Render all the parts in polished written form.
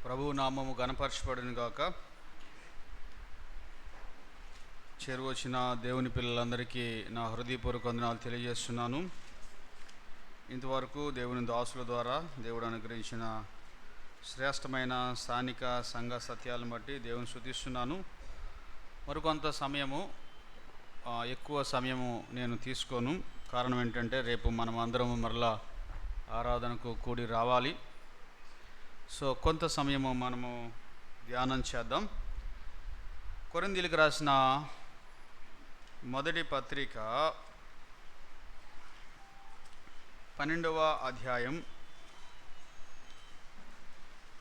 ప్రభువు నామము ఘనపరచబడును గాక. చేరువచ్చిన దేవుని పిల్లలందరికీ నా హృదయపూర్వక వందనాలు తెలియజేస్తున్నాను. ఇంతవరకు దేవుని దాసుల ద్వారా దేవుడు అనుగ్రహించిన శ్రేష్టమైన స్థానిక సంఘ సత్యాలను బట్టి దేవుని స్తుతిస్తున్నాను. మరికొంత సమయము, ఎక్కువ సమయము నేను తీసుకోను. కారణం ఏంటంటే రేపు మనం అందరము మరలా ఆరాధనకు కూడి రావాలి. సో కొంత సమయము మనము ధ్యానం చేద్దాం. కొరింథీయులకు రాసిన మొదటి పత్రిక 12వ అధ్యాయం.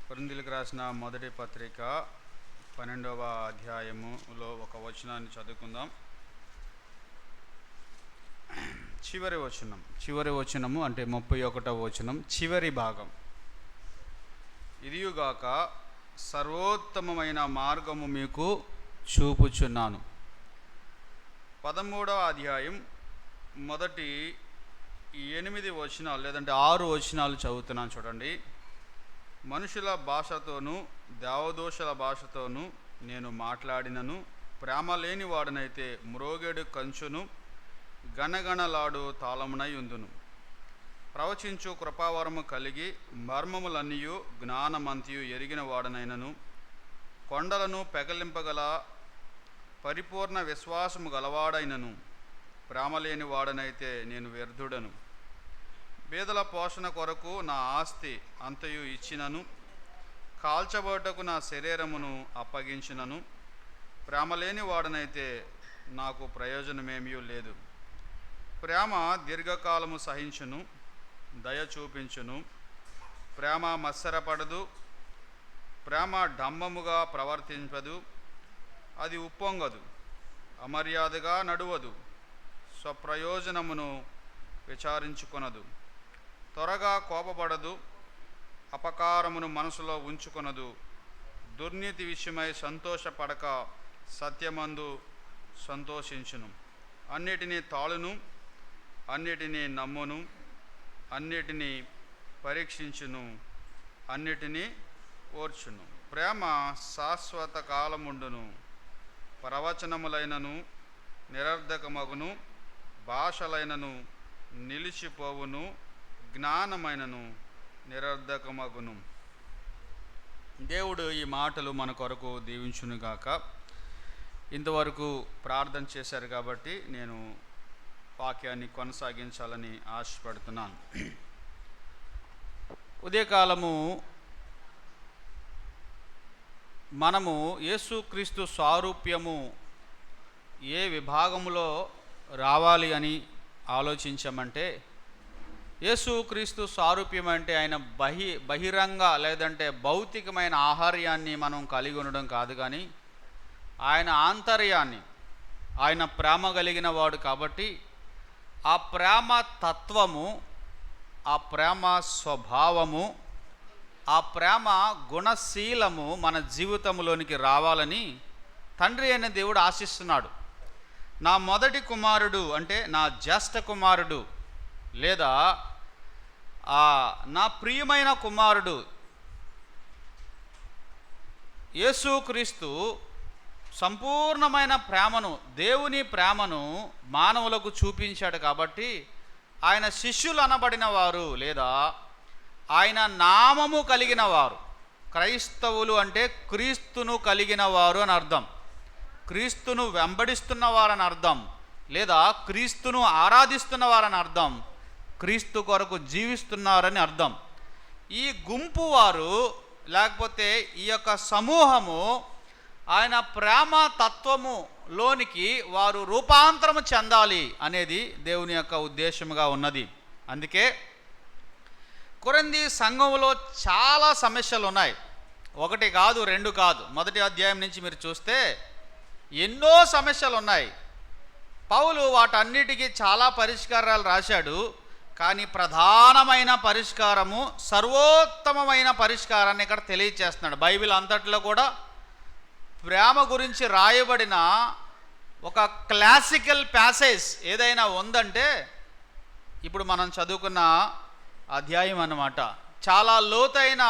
కొరింథీయులకు రాసిన మొదటి పత్రిక 12వ అధ్యాయములో ఒక వచనాన్ని చదువుకుందాం. చివరి వచనము అంటే 31వ వచనం, చివరి భాగం. ఇదియుగాక సర్వోత్తమమైన మార్గము మీకు చూపుచున్నాను. 13వ అధ్యాయం మొదటి 8 వచనాలు లేదంటే 6 వచనాలు చదువుతున్నాను చూడండి. మనుషుల భాషతోనూ దేవదూషల భాషతోనూ నేను మాట్లాడినను ప్రేమ లేని వాడనైతే మ్రోగెడు కంచును గణగణలాడు తాళమునై ఉందును. ప్రవచించు కృపావరము కలిగి మర్మములన్నీయు జ్ఞానమంతియు ఎరిగిన వాడనైనను కొండలను పెకలింపగల పరిపూర్ణ విశ్వాసము గలవాడైనను ప్రేమలేని వాడనైతే నేను వ్యర్థుడను. బీదల పోషణ కొరకు నా ఆస్తి అంతయు ఇచ్చినను కాల్చబోటకు నా శరీరమును అప్పగించినను ప్రేమలేని వాడనైతే నాకు ప్రయోజనమేమీ లేదు. ప్రేమ దీర్ఘకాలము సహించును, దయ చూపించును. ప్రేమ మత్సరపడదు, ప్రేమ డంబముగా ప్రవర్తింపదు, అది ఉప్పొంగదు, అమర్యాదగా నడువదు, స్వప్రయోజనమును విచారించుకొనదు, త్వరగా కోపపడదు, అపకారమును మనసులో ఉంచుకొనదు, దుర్నీతి విషయమై సంతోషపడక సత్యమందు సంతోషించును. అన్నిటినీ తాళును, అన్నిటినీ నమ్మును, అన్నిటినీ పరీక్షించును, అన్నిటినీ ఓర్చును. ప్రేమ శాశ్వత కాలముండును. ప్రవచనములైనను నిరర్ధకమగును, భాషలైనను నిలిచిపోవును, జ్ఞానమైనను నిరర్ధకమగును. దేవుడు ఈ మాటలు మన కొరకు దీవించునుగాక. ఇంతవరకు ప్రార్థన చేశారు కాబట్టి నేను వాక్యాన్ని కొనసాగించాలని ఆశపడుతున్నాను. ఉదయకాలము మనము యేసుక్రీస్తు స్వారూప్యము ఏ విభాగంలో రావాలి అని ఆలోచించామంటే, యేసుక్రీస్తు స్వారూప్యం అంటే ఆయన బహిరంగ లేదంటే భౌతికమైన ఆహార్యాన్ని మనం కలిగి ఉండడం కాదు, కానీ ఆయన ఆంతర్యాన్ని, ఆయన ప్రేమ కలిగిన వాడు కాబట్టి ఆ ప్రేమ తత్వము, ఆ ప్రేమ స్వభావము, ఆ ప్రేమ గుణశీలము మన జీవితంలోనికి రావాలని తండ్రి అయిన దేవుడు ఆశిస్తున్నాడు. నా మొదటి కుమారుడు అంటే నా జ్యేష్ఠ కుమారుడు లేదా నా ప్రియమైన కుమారుడు యేసుక్రీస్తు సంపూర్ణమైన ప్రేమను, దేవుని ప్రేమను మానవులకు చూపించాడు. కాబట్టి ఆయన శిష్యులు అనబడిన వారు లేదా ఆయన నామము కలిగిన వారు, క్రైస్తవులు అంటే క్రీస్తును కలిగిన వారు అని అర్థం, క్రీస్తును వెంబడిస్తున్నవారని అర్థం, లేదా క్రీస్తును ఆరాధిస్తున్నవారని అర్థం, క్రీస్తు కొరకు జీవిస్తున్నారని అర్థం. ఈ గుంపు వారు లేకపోతే ఈ యొక్క సమూహము ఆయన ప్రేమ తత్వములోనికి వారు రూపాంతరము చెందాలి అనేది దేవుని యొక్క ఉద్దేశముగా ఉన్నది. అందుకే కొరింథీ సంఘంలో చాలా సమస్యలు ఉన్నాయి. 1 కాదు, 2 కాదు. మొదటి అధ్యాయం నుంచి మీరు చూస్తే ఎన్నో సమస్యలు ఉన్నాయి. పౌలు వాటన్నిటికీ చాలా పరిష్కారాలు రాశాడు. కానీ ప్రధానమైన పరిష్కారము, సర్వోత్తమమైన పరిష్కారాన్ని ఇక్కడ తెలియచేస్తున్నాడు. బైబిల్ అంతట్లో కూడా ప్రేమ గురించి రాయబడిన ఒక క్లాసికల్ ప్యాసేజ్ ఏదైనా ఉందంటే ఇప్పుడు మనం చదువుకున్న అధ్యాయం అన్నమాట. చాలా లోతైన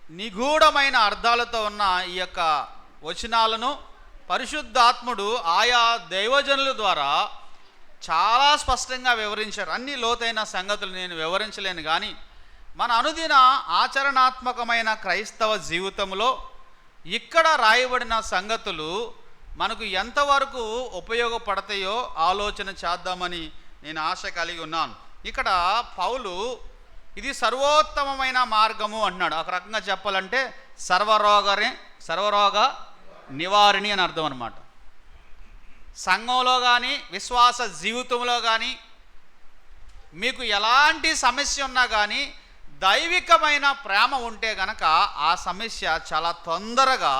నిగూఢమైన అర్థాలతో ఉన్న ఈ యొక్క వచనాలను పరిశుద్ధాత్ముడు ఆయా దైవజనుల ద్వారా చాలా స్పష్టంగా వివరించారు. అన్ని లోతైన సంగతులు నేను వివరించలేను, కానీ మన అనుదిన ఆచరణాత్మకమైన క్రైస్తవ జీవితంలో ఇక్కడ రాయబడిన సంగతులు మనకు ఎంతవరకు ఉపయోగపడతాయో ఆలోచన చేద్దామని నేను ఆశ కలిగి ఉన్నాను. ఇక్కడ పౌలు ఇది సర్వోత్తమమైన మార్గము అంటున్నాడు. ఒక రకంగా చెప్పాలంటే సర్వరోగ నివారిణి అని అర్థం అన్నమాట. సంఘంలో కానీ విశ్వాస జీవితంలో కానీ మీకు ఎలాంటి సమస్య ఉన్నా కానీ దైవికమైన ప్రేమ ఉంటే గనక ఆ సమస్య చాలా తొందరగా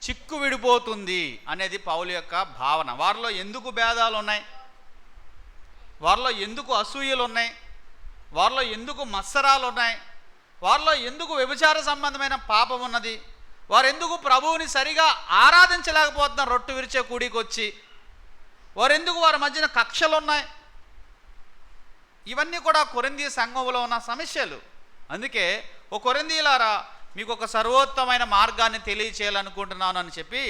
చిక్కు విడిపోతుంది అనేది పౌలు యొక్క భావన. వారిలో ఎందుకు భేదాలు ఉన్నాయి, వారిలో ఎందుకు అసూయలు ఉన్నాయి, వారిలో ఎందుకు మత్సరాలు ఉన్నాయి, వారిలో ఎందుకు వ్యభిచార సంబంధమైన పాపం ఉన్నది, వారు ఎందుకు ప్రభువుని సరిగా ఆరాధించలేకపోతున్నారు రొట్టె విరిచే కూడికి వచ్చి, వారెందుకు వారి మధ్యన కక్షలు ఉన్నాయి, ఇవన్నీ కూడా కొరింథీ సంఘంలో ఉన్న సమస్యలు. అందుకే ఓ కొరింథీయులారా, మీకు ఒక సర్వోత్తమైన మార్గాన్ని తెలియచేయాలనుకుంటున్నాను అని చెప్పి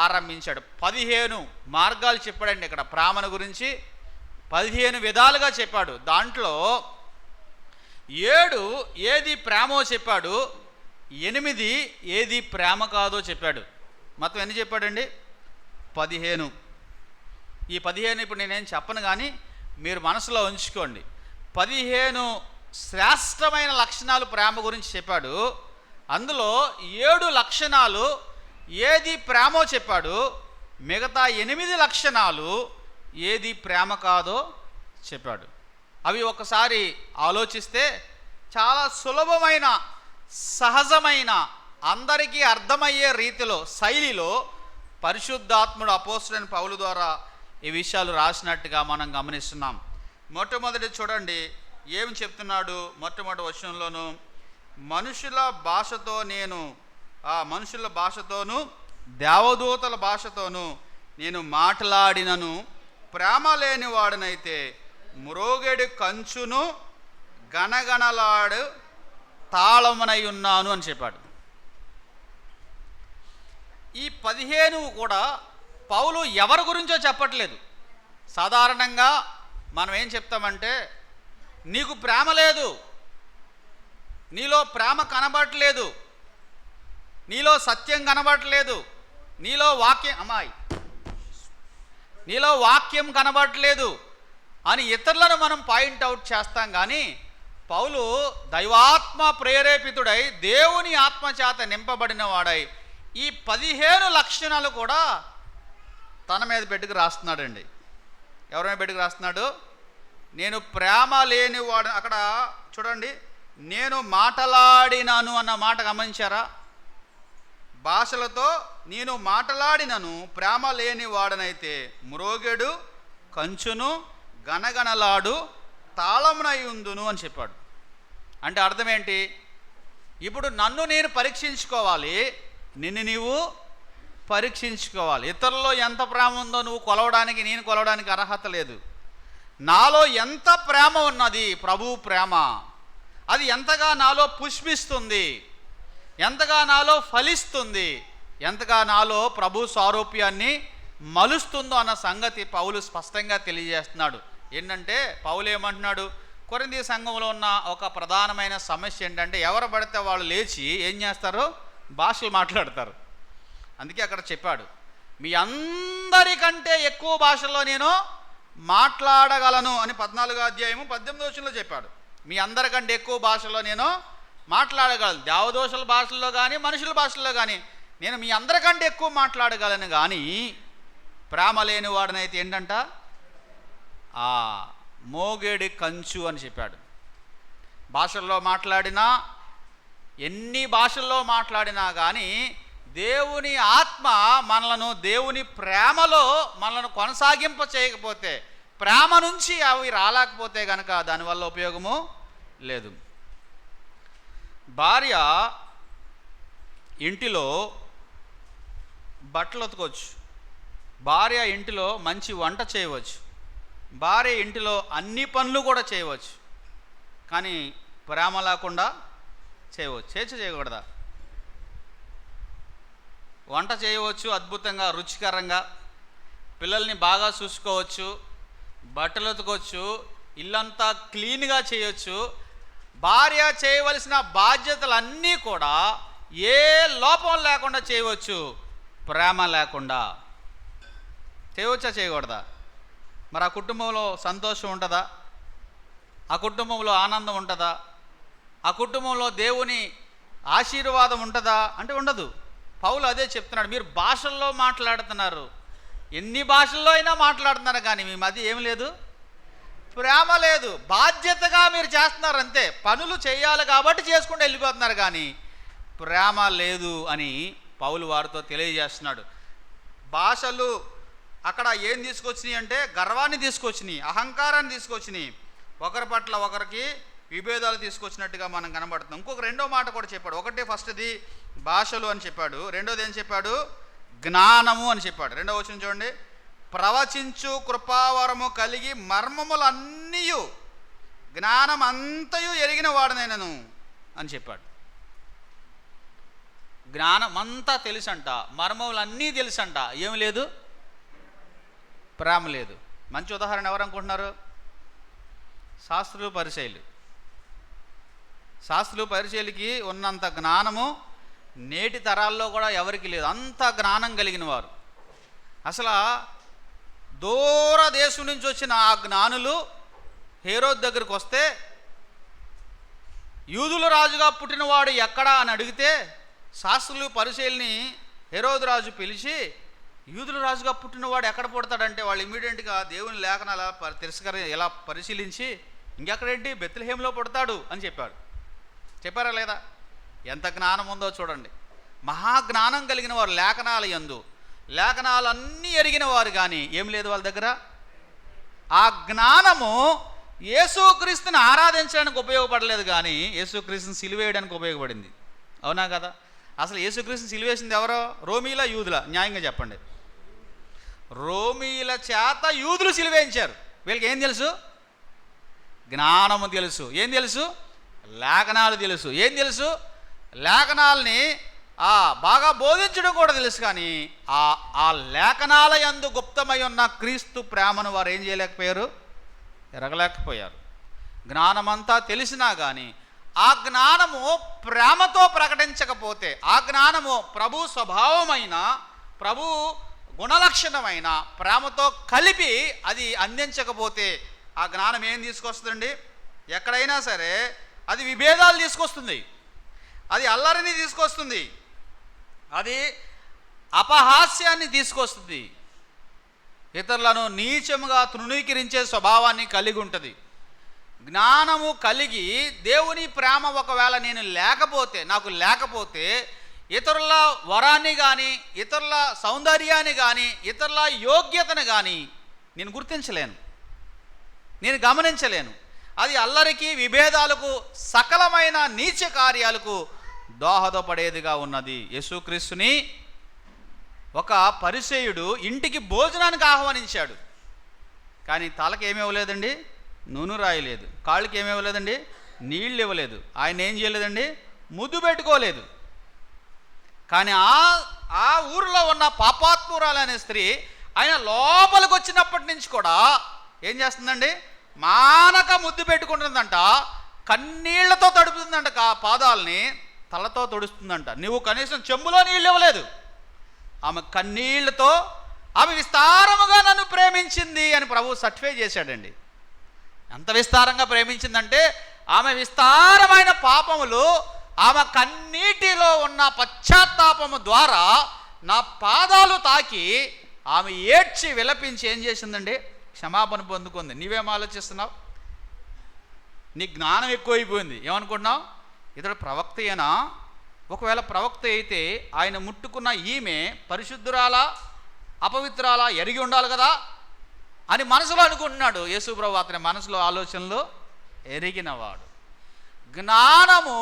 ఆరంభించాడు. 15 మార్గాలు చెప్పాడండి. ఇక్కడ ప్రేమను గురించి 15 విధాలుగా చెప్పాడు. దాంట్లో 7 ఏది ప్రేమో చెప్పాడు, 8 ఏది ప్రేమ కాదో చెప్పాడు. మొత్తం ఎన్ని చెప్పాడండి? 15. ఈ 15 ఇప్పుడు నేనేం చెప్పను, కానీ మీరు మనసులో ఉంచుకోండి. 15 శ్రేష్టమైన లక్షణాలు ప్రేమ గురించి చెప్పాడు. అందులో 7 లక్షణాలు ఏది ప్రేమో చెప్పాడు. మిగతా 8 లక్షణాలు ఏది ప్రేమ కాదో చెప్పాడు. అవి ఒకసారి ఆలోచిస్తే చాలా సులభమైన, సహజమైన, అందరికీ అర్థమయ్యే రీతిలో, శైలిలో పరిశుద్ధాత్ముడు అపోస్తలుడైన పౌలు ద్వారా ఈ విషయాలు రాసినట్టుగా మనం గమనిస్తున్నాం. మొట్టమొదటి చూడండి ఏమి చెప్తున్నాడు. మొట్టమొదటి వచనంలోను, మనుషుల భాషతోను దేవదూతల భాషతోను నేను మాట్లాడినను ప్రేమ లేని వాడినైతే మ్రోగెడి కంచును గణగణలాడు తాళమునై ఉన్నాను అని చెప్పాడు. ఈ 15 కూడా పౌలు ఎవరి గురించో చెప్పట్లేదు. సాధారణంగా మనం ఏం చెప్తామంటే, నీకు ప్రేమ లేదు, నీలో ప్రేమ కనబడట్లేదు, నీలో సత్యం కనబడట్లేదు, నీలో వాక్యం కనబడట్లేదు అని ఇతరులను మనం పాయింట్అవుట్ చేస్తాం. కానీ పౌలు దైవాత్మ ప్రేరేపితుడై దేవుని ఆత్మచేత నింపబడిన వాడై ఈ 15 లక్షణాలు కూడా తన మీద బిడ్డకు రాస్తున్నాడండి. ఎవరి మీద బిడ్డకు రాస్తున్నాడు? నేను ప్రేమ లేనివాడు. అక్కడ చూడండి, నేను మాట్లాడినాను అన్న మాట గమనించారా? భాషలతో నేను మాట్లాడినను ప్రేమ లేని వాడనైతే మ్రోగెడు కంచును గణగణలాడు తాళమునై ఉందును అని చెప్పాడు. అంటే అర్థం ఏంటి? ఇప్పుడు నన్ను నేను పరీక్షించుకోవాలి, నిన్ను నీవు పరీక్షించుకోవాలి. ఇతరుల్లో ఎంత ప్రేమ ఉందో నువ్వు కొలవడానికి, నేను కొలవడానికి అర్హత లేదు. నాలో ఎంత ప్రేమ ఉన్నది, ప్రభు ప్రేమ, అది ఎంతగా నాలో పుష్పిస్తుంది, ఎంతగా నాలో ఫలిస్తుంది, ఎంతగా నాలో ప్రభు స్వారూప్యాన్ని మలుస్తుందో అన్న సంగతి పౌలు స్పష్టంగా తెలియజేస్తున్నాడు. ఏంటంటే పౌలు ఏమంటున్నాడు? కొరింథీ సంఘంలో ఉన్న ఒక ప్రధానమైన సమస్య ఏంటంటే, ఎవరు పడితే వాళ్ళు లేచి ఏం చేస్తారు? భాషలు మాట్లాడతారు. అందుకే అక్కడ చెప్పాడు, మీ అందరికంటే ఎక్కువ భాషల్లో నేను మాట్లాడగలను అని 14వ అధ్యాయము 18వ వచనంలో చెప్పాడు. మీ అందరికంటే ఎక్కువ భాషల్లో నేను మాట్లాడగలను. దేవదూషల భాషల్లో కానీ మనుషుల భాషల్లో కానీ నేను మీ అందరికంటే ఎక్కువ మాట్లాడగలను. కానీ ప్రేమ లేని వాడినైతే ఏంటంట? మోగేడి కంచు అని చెప్పాడు. భాషల్లో మాట్లాడినా, ఎన్ని భాషల్లో మాట్లాడినా కానీ దేవుని ఆత్మ మనలను దేవుని ప్రేమలో మనలను కొనసాగింప చేయకపోతే, ప్రేమ నుంచి అవి రాలేకపోతే కనుక దానివల్ల ఉపయోగము లేదు. భార్య ఇంటిలో బట్టలు ఉతకొచ్చు, భార్య ఇంటిలో మంచి వంట చేయవచ్చు, భార్య ఇంటిలో అన్ని పనులు కూడా చేయవచ్చు. కానీ ప్రేమ లేకుండా చేయవచ్చు, చేయకూడదా? వంట చేయవచ్చు అద్భుతంగా, రుచికరంగా, పిల్లల్ని బాగా చూసుకోవచ్చు, బట్టలు ఉతకొచ్చు, ఇల్లంతా క్లీన్గా చేయొచ్చు. భార్య చేయవలసిన బాధ్యతలన్నీ కూడా ఏ లోపం లేకుండా చేయవచ్చు, ప్రేమ లేకుండా. చేయవచ్చా, చేయకూడదా? మరి ఆ కుటుంబంలో సంతోషం ఉంటుందా? ఆ కుటుంబంలో ఆనందం ఉంటుందా? ఆ కుటుంబంలో దేవుని ఆశీర్వాదం ఉంటుందా అంటే ఉండదు. పౌలు అదే చెప్తున్నాడు. మీరు భాషల్లో మాట్లాడుతున్నారు, ఎన్ని భాషల్లో అయినా మాట్లాడుతున్నారు, కానీ మీ మధ్య ఏం లేదు, ప్రేమ లేదు. బాధ్యతగా మీరు చేస్తున్నారు అంతే, పనులు చేయాలి కాబట్టి చేసుకుంటూ వెళ్ళిపోతున్నారు, కానీ ప్రేమ లేదు అని పౌలు వారితో తెలియజేస్తున్నాడు. భాషలు అక్కడ ఏం తీసుకొచ్చినాయి అంటే గర్వాన్ని తీసుకొచ్చినాయి, అహంకారాన్ని తీసుకొచ్చినాయి, ఒకరి పట్ల ఒకరికి విభేదాలు తీసుకొచ్చినట్టుగా మనం కనబడుతున్నాం. ఇంకొక రెండో మాట కూడా చెప్పాడు. ఒకటి ఫస్ట్ది భాషలు అని చెప్పాడు, రెండోది ఏం చెప్పాడు, జ్ఞానము అని చెప్పాడు. రెండో వచనం చూడండి, ప్రవచించు కృపావరము కలిగి మర్మములన్నీ జ్ఞానం అంతయు ఎరిగిన వాడనైనను అని చెప్పాడు. జ్ఞానం అంతా తెలుసంట, మర్మములన్నీ తెలుసంట, ఏమి లేదు, ప్రేమ లేదు. మంచి ఉదాహరణ ఎవరు అనుకుంటున్నారు? శాస్త్రులు పరిచయులు. శాస్త్రులు పరిచయులకి ఉన్నంత జ్ఞానము నేటి తరాల్లో కూడా ఎవరికి లేదు. అంత జ్ఞానం కలిగిన వారు. అసలు దూర దేశం నుంచి వచ్చిన ఆ జ్ఞానులు హేరోదు దగ్గరికి వస్తే, యూదుల రాజుగా పుట్టినవాడు ఎక్కడా అని అడిగితే, శాస్త్రులు పరిచయుల్ని హేరోదు రాజు పిలిచి, యూదుల రాజుగా పుట్టినవాడు ఎక్కడ పుడతాడంటే వాళ్ళు ఇమీడియట్గా దేవుని లేఖనాల ఎలా పరిశీలించి, ఇంకెక్కడేంటి, బెత్లెహేంలో పుడతాడు అని చెప్పారా లేదా? ఎంత జ్ఞానం ఉందో చూడండి. మహాజ్ఞానం కలిగిన వారు, లేఖనాల యందు లేఖనాలన్నీ ఎరిగిన వారు, కానీ ఏం లేదు వాళ్ళ దగ్గర. ఆ జ్ఞానము యేసుక్రీస్తుని ఆరాధించడానికి ఉపయోగపడలేదు, కానీ యేసుక్రీస్తుని సిలువేయడానికి ఉపయోగపడింది. అవునా కదా? అసలు యేసుక్రీస్తుని సిలువేసింది ఎవరో? రోమీల, యూదుల? న్యాయంగా చెప్పండి. రోమీల చేత యూదులు సిలువేయించారు. వీళ్ళకి ఏం తెలుసు? జ్ఞానము తెలుసు. ఏం తెలుసు? లేఖనాలు తెలుసు. ఏం తెలుసు? లేఖనాలని బాగా బోధించడం కూడా తెలుసు, కానీ ఆ లేఖనాల యందు గుప్తమై ఉన్న క్రీస్తు ప్రేమను వారు ఏం చేయలేకపోయారు, ఎరగలేకపోయారు. జ్ఞానమంతా తెలిసినా కానీ ఆ జ్ఞానము ప్రేమతో ప్రకటించకపోతే, ఆ జ్ఞానము ప్రభు స్వభావమైన, ప్రభు గుణలక్షణమైన ప్రేమతో కలిపి అది అందించకపోతే, ఆ జ్ఞానం ఏం తీసుకొస్తుందండి? ఎక్కడైనా సరే అది విభేదాలు తీసుకొస్తుంది, అది అల్లరిని తీసుకొస్తుంది, అది అపహాస్యాన్ని తీసుకొస్తుంది, ఇతరులను నీచముగా తృణీకరించే స్వభావాన్ని కలిగి ఉంటుంది. జ్ఞానము కలిగి దేవుని ప్రేమ ఒకవేళ నాకు లేకపోతే ఇతరుల వరాన్ని కానీ, ఇతరుల సౌందర్యాన్ని కానీ, ఇతరుల యోగ్యతను కానీ నేను గుర్తించలేను, నేను గమనించలేను. అది అల్లరికి, విభేదాలకు, సకలమైన నీచ కార్యాలకు దోహదపడేదిగా ఉన్నది. యేసుక్రీస్తుని ఒక పరిసయ్యుడు ఇంటికి భోజనానికి ఆహ్వానించాడు, కానీ తలకి ఏమి ఇవ్వలేదండి, నూనె రాయలేదు, కాళ్ళకి ఏమి ఇవ్వలేదండి, నీళ్ళు ఇవ్వలేదు. ఆయన ఏం చేయలేదండి, ముద్దు పెట్టుకోలేదు. కానీ ఆ ఊరిలో ఉన్న పాపాత్మురాలనే స్త్రీ ఆయన లోపలికి వచ్చినప్పటి నుంచి కూడా ఏం చేస్తుందండి, మానక ముద్దు పెట్టుకుంటుందంట, కన్నీళ్లతో తడుపుతుందంట, పాదాలని తలతో తొడుస్తుందంట. నువ్వు కనీసం చెంబులో నీళ్ళు ఇవ్వలేదు, ఆమె కన్నీళ్లతో ఆమె విస్తారముగా నన్ను ప్రేమించింది అని ప్రభు సర్టిఫై చేశాడండి. ఎంత విస్తారంగా ప్రేమించిందంటే, ఆమె విస్తారమైన పాపములు, ఆమె కన్నీటిలో ఉన్న పశ్చాత్తాపము ద్వారా నా పాదాలు తాకి ఆమె ఏడ్చి విలపించి ఏం చేసిందండి, క్షమాపణ పొందుకుంది. నీవేం ఆలోచిస్తున్నావు? నీ జ్ఞానం ఎక్కువైపోయింది. ఏమనుకుంటున్నావు? ఇతడు ప్రవక్త అయినా, ఒకవేళ ప్రవక్త అయితే ఆయన ముట్టుకున్న ఈమె పరిశుద్ధురాలా అపవిత్రాలా ఎరిగి ఉండాలి కదా అని మనసులో అనుకుంటున్నాడు. యేసుప్రభు అతని మనసులో ఆలోచనలు ఎరిగినవాడు. జ్ఞానము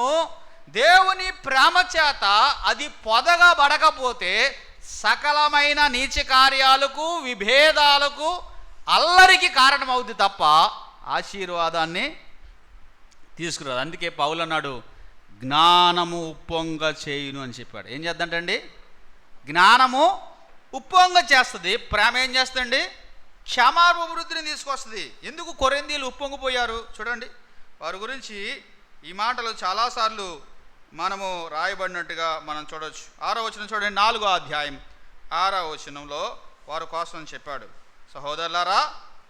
దేవుని ప్రేమ చేత అది పొదగబడకపోతే సకలమైన నీచ కార్యాలకు, విభేదాలకు, అల్లరికి కారణమవుద్ది తప్ప ఆశీర్వాదాన్ని తీసుకురాదు. అందుకే పౌలు అన్నాడు, జ్ఞానము ఉప్పొంగ చేయును అని చెప్పాడు. ఏం చేద్దంటండి? జ్ఞానము ఉప్పొంగ చేస్తుంది. ప్రేమ ఏం చేస్తుంది? క్షమాభివృద్ధిని తీసుకొస్తుంది. ఎందుకు కొరింథీయులు ఉప్పొంగిపోయారు చూడండి. వారి గురించి ఈ మాటలు చాలాసార్లు మనము రాయబడినట్టుగా మనం చూడవచ్చు. 6వ వచనం చూడండి, 4వ అధ్యాయం 6వ వచనంలో వారి కోసం చెప్పాడు, సహోదరులారా,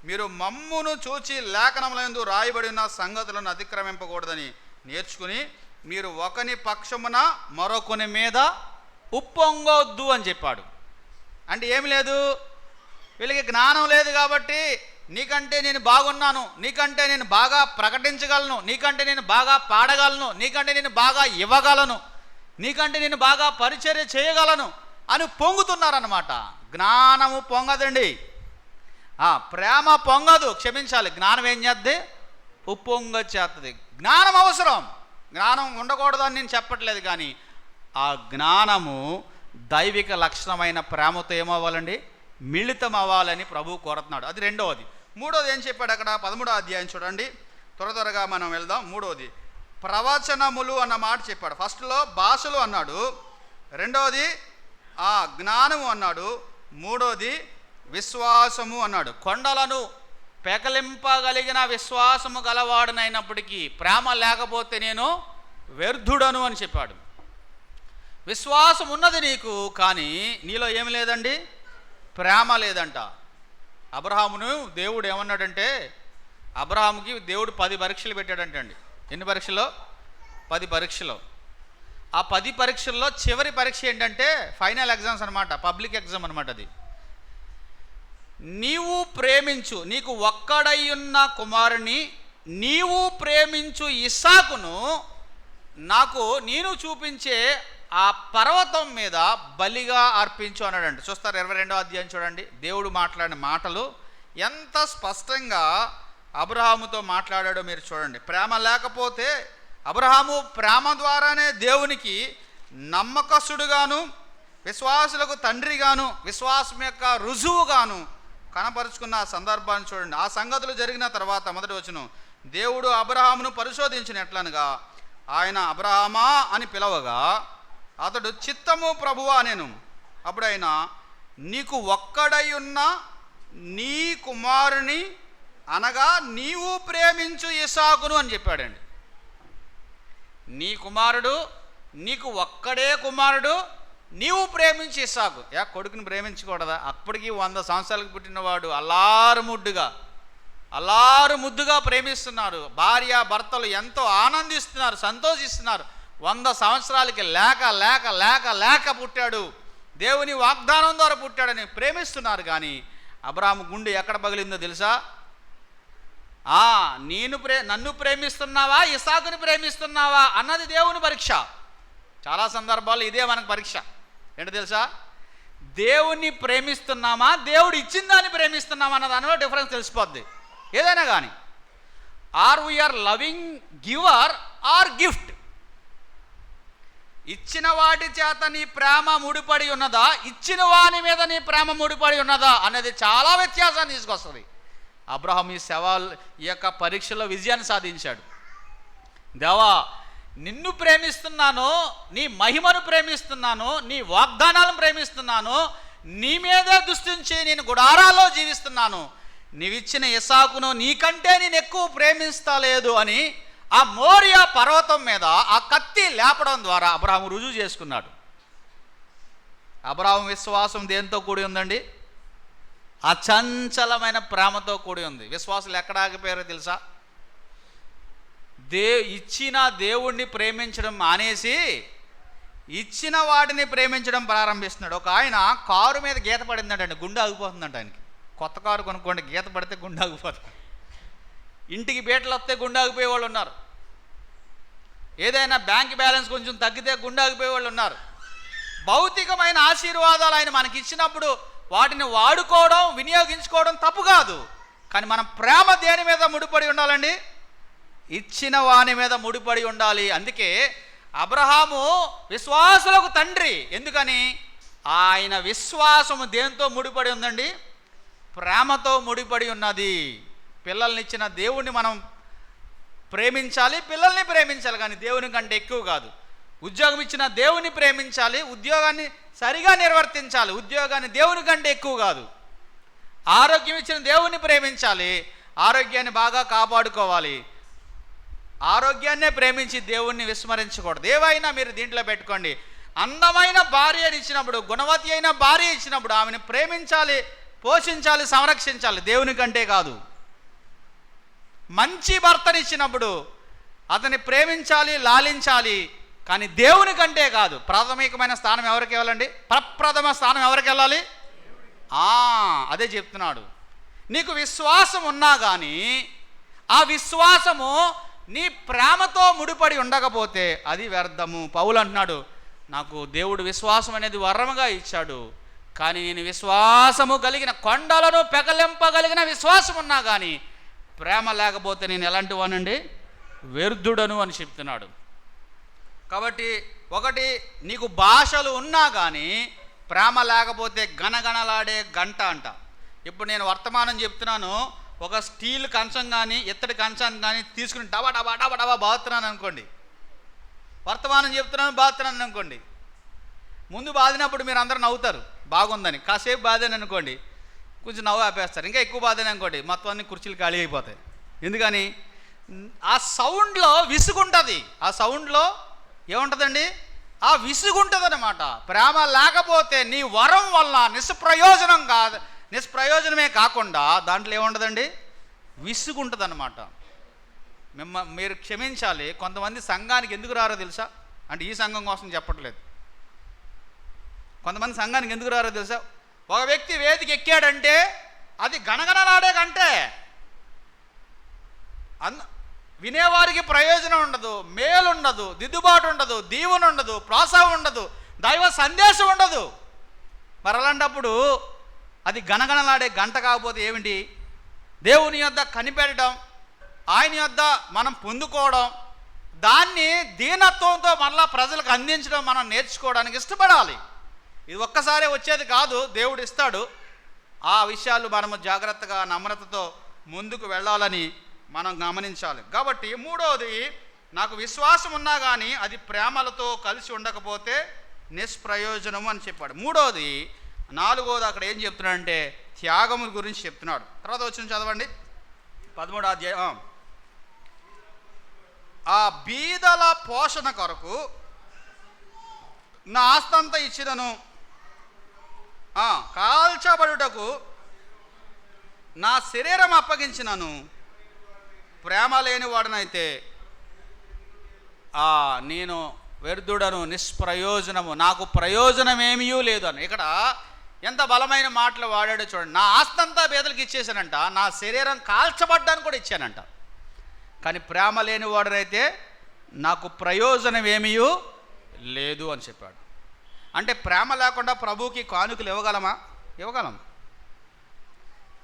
మీరు మమ్మును చూచి లేఖనములందు రాయబడి ఉన్న సంగతులను అతిక్రమింపకూడదని నేర్చుకుని మీరు ఒకని పక్షమున మరొకని మీద ఉప్పొంగొద్దు అని చెప్పాడు. అంటే ఏమి లేదు, వీళ్ళకి జ్ఞానం లేదు కాబట్టి నీకంటే నేను బాగున్నాను, నీకంటే నేను బాగా ప్రకటించగలను, నీకంటే నేను బాగా పాడగలను, నీకంటే నేను బాగా ఇవ్వగలను, నీకంటే నేను బాగా పరిచర్య చేయగలను అని పొంగుతున్నారన్నమాట. జ్ఞానము పొంగదండి, ప్రేమ పొంగదు, క్షమించాలి. జ్ఞానం ఏం చేద్ది? ఉప్పొంగ చేస్తుంది. జ్ఞానం అవసరం, జ్ఞానం ఉండకూడదని నేను చెప్పట్లేదు, కానీ ఆ జ్ఞానము దైవిక లక్షణమైన ప్రేమతో ఏమవ్వాలండి? మిళితం అవ్వాలని ప్రభువు కోరుతున్నాడు. అది రెండవది. మూడోది ఏం చెప్పాడు అక్కడ? 13వ అధ్యాయం చూడండి, త్వరగా మనం వెళ్దాం. మూడోది ప్రవచనములు అన్న మాట చెప్పాడు. ఫస్ట్లో భాషలు అన్నాడు, రెండవది జ్ఞానము అన్నాడు, మూడోది విశ్వాసము అన్నాడు. కొండలను పెకలింపగలిగిన విశ్వాసము గలవాడునైనప్పటికీ ప్రేమ లేకపోతే నేను వ్యర్థుడను అని చెప్పాడు. విశ్వాసం ఉన్నది నీకు, కానీ నీలో ఏమి లేదండి? ప్రేమ లేదంట. అబ్రహామును దేవుడు ఏమన్నాడంటే, అబ్రహాముకి దేవుడు 10 పరీక్షలు పెట్టాడంటండి. ఎన్ని పరీక్షలు? 10 పరీక్షలు. ఆ 10 పరీక్షల్లో చివరి పరీక్ష ఏంటంటే ఫైనల్ ఎగ్జామ్స్ అనమాట, పబ్లిక్ ఎగ్జామ్ అనమాట. అది నీవు ప్రేమించు, నీకు ఒక్కడయ్యున్న కుమారుని నీవు ప్రేమించు ఇస్సాకును నాకు నేను చూపించే ఆ పర్వతం మీద బలిగా అర్పించు అన్నాడండి. చూస్తారు 22వ అధ్యాయం చూడండి. దేవుడు మాట్లాడిన మాటలు ఎంత స్పష్టంగా అబ్రహాముతో మాట్లాడాడో మీరు చూడండి. ప్రేమ లేకపోతే అబ్రహాము ప్రేమ ద్వారానే దేవునికి నమ్మకస్తుడుగాను, విశ్వాసులకు తండ్రిగాను, విశ్వాసం యొక్క రుజువుగాను కనపరుచుకున్న ఆ సందర్భాన్ని చూడండి. ఆ సంగతులు జరిగిన తర్వాత మొదటి వచనం, దేవుడు అబ్రహామును పరిశోధించినట్లనగా ఆయన అబ్రహామా అని పిలవగా అతడు చిత్తము ప్రభువా నేను. అప్పుడైనా నీకు ఒక్కడై ఉన్న నీ కుమారుని అనగా నీవు ప్రేమించు ఇస్సాకును అని చెప్పాడండి. నీ కుమారుడు, నీకు ఒక్కడే కుమారుడు, నీవు ప్రేమించి ఇస్సాకు. కొడుకుని ప్రేమించకూడదా? అప్పటికి 100 సంవత్సరాలకు పుట్టినవాడు అల్లారు ముద్దుగా ప్రేమిస్తున్నారు. భార్య భర్తలు ఎంతో ఆనందిస్తున్నారు, సంతోషిస్తున్నారు. 100 సంవత్సరాలకి లేక లేక లేక లేక పుట్టాడు, దేవుని వాగ్దానం ద్వారా పుట్టాడని ప్రేమిస్తున్నారు. కానీ అబ్రహాము గుండె ఎక్కడ పగిలిందో తెలుసా? నన్ను ప్రేమిస్తున్నావా, ఇస్సాకుని ప్రేమిస్తున్నావా అన్నది దేవుని పరీక్ష. చాలా సందర్భాల్లో ఇదే మనకు పరీక్ష. ఏంటో తెలుసా? దేవుణ్ణి ప్రేమిస్తున్నామా, దేవుడు ఇచ్చిన దాన్ని ప్రేమిస్తున్నామా అన్న దానిలో డిఫరెన్స్ తెలిసిపోద్ది. ఏదైనా కానీ are we are loving giver or gift? ఇచ్చిన వాటి చేత నీ ప్రేమ ముడిపడి ఉన్నదా, ఇచ్చిన వాని మీద నీ ప్రేమ ముడిపడి ఉన్నదా అనేది చాలా వ్యత్యాసాన్ని తీసుకొస్తుంది. అబ్రహాం ఈ యొక్క పరీక్షలో విజయాన్ని సాధించాడు. దేవా, నిన్ను ప్రేమిస్తున్నాను, నీ మహిమను ప్రేమిస్తున్నాను, నీ వాగ్దానాలను ప్రేమిస్తున్నాను, నీ మీదే దృష్టించి నేను గుడారాల్లో జీవిస్తున్నాను, నీవిచ్చిన ఇస్సాకును నీకంటే నేను ఎక్కువ ప్రేమిస్తలేదు అని ఆ మోరియా పర్వతం మీద ఆ కత్తి లేపడం ద్వారా అబ్రహాము రుజువు చేసుకున్నాడు. అబ్రహాము విశ్వాసం దేంతో కూడి ఉందండి? అచంచలమైన ప్రేమతో కూడి ఉంది. విశ్వాసులు ఎక్కడ ఆగిపోయారో తెలుసా? ఇచ్చిన దేవుణ్ణి ప్రేమించడం మానేసి ఇచ్చిన వాటిని ప్రేమించడం ప్రారంభిస్తున్నాడు. ఒక ఆయన కారు మీద గీత పడిందంటండి, గుండె ఆగిపోతుందంట ఆయనకి. కొత్త కారు కొనుక్కోండి, గీత పడితే గుండె ఆగిపోతుంది. ఇంటికి బీటలు వస్తే గుండె ఆగిపోయే వాళ్ళు ఉన్నారు. ఏదైనా బ్యాంక్ బ్యాలెన్స్ కొంచెం తగ్గితే గుండె ఆగిపోయే వాళ్ళు ఉన్నారు. భౌతికమైన ఆశీర్వాదాలు ఆయన మనకి ఇచ్చినప్పుడు వాటిని వాడుకోవడం, వినియోగించుకోవడం తప్పు కాదు. కానీ మనం ప్రేమ దేని మీద ముడిపడి ఉండాలండి? ఇచ్చిన వాని మీద ముడిపడి ఉండాలి. అందుకే అబ్రహాము విశ్వాసులకు తండ్రి. ఎందుకని? ఆయన విశ్వాసము దేంతో ముడిపడి ఉందండి? ప్రేమతో ముడిపడి ఉన్నది. పిల్లల్నిచ్చిన దేవుణ్ణి మనం ప్రేమించాలి, పిల్లల్ని ప్రేమించాలి, కానీ దేవుని కంటే ఎక్కువ కాదు. ఉద్యోగం ఇచ్చిన దేవుని ప్రేమించాలి, ఉద్యోగాన్ని సరిగా నిర్వర్తించాలి, ఉద్యోగాన్ని దేవుని కంటే ఎక్కువ కాదు. ఆరోగ్యం ఇచ్చిన దేవుని ప్రేమించాలి, ఆరోగ్యాన్ని బాగా కాపాడుకోవాలి. ఆరోగ్యాన్నే ప్రేమించి దేవుణ్ణి విస్మరించకూడదు. ఏవైనా మీరు దీంట్లో పెట్టుకోండి. అందమైన భార్యని ఇచ్చినప్పుడు, గుణవతి అయిన భార్య ఇచ్చినప్పుడు ఆమెను ప్రేమించాలి, పోషించాలి, సంరక్షించాలి, దేవుని కంటే కాదు. మంచి భర్తనిచ్చినప్పుడు అతన్ని ప్రేమించాలి, లాలించాలి, కానీ దేవుని కంటే కాదు. ప్రాథమికమైన స్థానం ఎవరికి ఇవ్వాలండి? ప్రప్రథమ స్థానం ఎవరికి వెళ్ళాలి? అదే చెప్తున్నాడు. నీకు విశ్వాసం ఉన్నా కానీ ఆ విశ్వాసము నీ ప్రేమతో ముడిపడి ఉండకపోతే అది వ్యర్థము. పౌలు అంటున్నాడు, నాకు దేవుడు విశ్వాసం అనేది వరముగా ఇచ్చాడు, కానీ నేను విశ్వాసము కలిగిన, కొండలను పెకలింపగలిగిన విశ్వాసం ఉన్నా కానీ ప్రేమ లేకపోతే నేను ఎలాంటి వానండి? వ్యర్థుడను అని చెప్తున్నాడు. కాబట్టి ఒకటి, నీకు భాషలు ఉన్నా కానీ ప్రేమ లేకపోతే గణగణలాడే గంట అంట. ఇప్పుడు నేను వర్తమానం చెప్తున్నాను, ఒక స్టీల్ కంచం కానీ ఇత్తడి కంచాన్ని కానీ తీసుకుని డబా డబా డబా డబా బాగుతున్నాను అనుకోండి, వర్తమానం చెప్తున్నాను బాగుతున్నాను అనుకోండి. ముందు బాదినప్పుడు మీరు అందరూ నవ్వుతారు బాగుందని, కాసేపు బాధని అనుకోండి కొంచెం నవ్వు ఆపేస్తారు, ఇంకా ఎక్కువ బాధని అనుకోండి మొత్తం అన్ని కుర్చీలు ఖాళీ అయిపోతాయి. ఎందుకని? ఆ సౌండ్లో విసుగుంటుంది. ఆ సౌండ్లో ఏముంటుందండి? ఆ విసుగుంటుంది అన్నమాట. ప్రేమ లేకపోతే నీ వరం వల్ల నిష్ప్రయోజనమే కాకుండా దాంట్లో ఏముండదండి? విసుగుంటుంది అన్నమాట. మీరు క్షమించాలి, కొంతమంది సంఘానికి ఎందుకు రారో తెలుసా? అంటే ఈ సంఘం కోసం చెప్పట్లేదు. కొంతమంది సంఘానికి ఎందుకు రారో తెలుసా? ఒక వ్యక్తి వేదిక ఎక్కాడంటే అది గణగణలాడే కంటే వినేవారికి ప్రయోజనం ఉండదు, మేలు ఉండదు, దిద్దుబాటు ఉండదు, దీవెన ఉండదు, ప్రోత్సాహం ఉండదు, దైవ సందేశం ఉండదు. మరి అలాంటప్పుడు అది గణగణలాడే గంట కాకపోతే ఏమిటి? దేవుని యొద్ద కనిపెట్టడం, ఆయన యొద్ద మనం పొందుకోవడం, దాన్ని దీనత్వంతో మళ్ళా ప్రజలకు అందించడం మనం నేర్చుకోవడానికి ఇష్టపడాలి. ఇది ఒక్కసారే వచ్చేది కాదు, దేవుడు ఇస్తాడు. ఆ విషయాలు మనము జాగ్రత్తగా నమ్రతతో ముందుకు వెళ్ళాలని మనం గమనించాలి. కాబట్టి మూడవది, నాకు విశ్వాసం ఉన్నా కానీ అది ప్రేమలతో కలిసి ఉండకపోతే నిష్ప్రయోజనము అని చెప్పాడు. మూడవది, నాలుగవది అక్కడ ఏం చెప్తున్నాడంటే త్యాగముల గురించి చెప్తున్నాడు. తర్వాత వచ్చిన చదవండి 13వ అధ్యాయం. ఆ బీదల పోషణ కొరకు నా ఆస్తంతా ఇచ్చినను, కాల్చబడుటకు నా శరీరం అప్పగించినను, ప్రేమ లేని వాడనైతే నేను వ్యర్థుడను, నిష్ప్రయోజనము, నాకు ప్రయోజనమేమీ లేదు అని. ఇక్కడ ఎంత బలమైన మాటలు వాడాడో చూడండి. నా ఆస్తంతా బీదలకు ఇచ్చేసానంట, నా శరీరం కాల్చబడ్డానికి కూడా ఇచ్చానంట, కానీ ప్రేమ లేని వాడనైతే నాకు ప్రయోజనం ఏమీ లేదు అని చెప్పాడు. అంటే ప్రేమ లేకుండా ప్రభువుకి కానుకలు ఇవ్వగలమా? ఇవ్వగలం.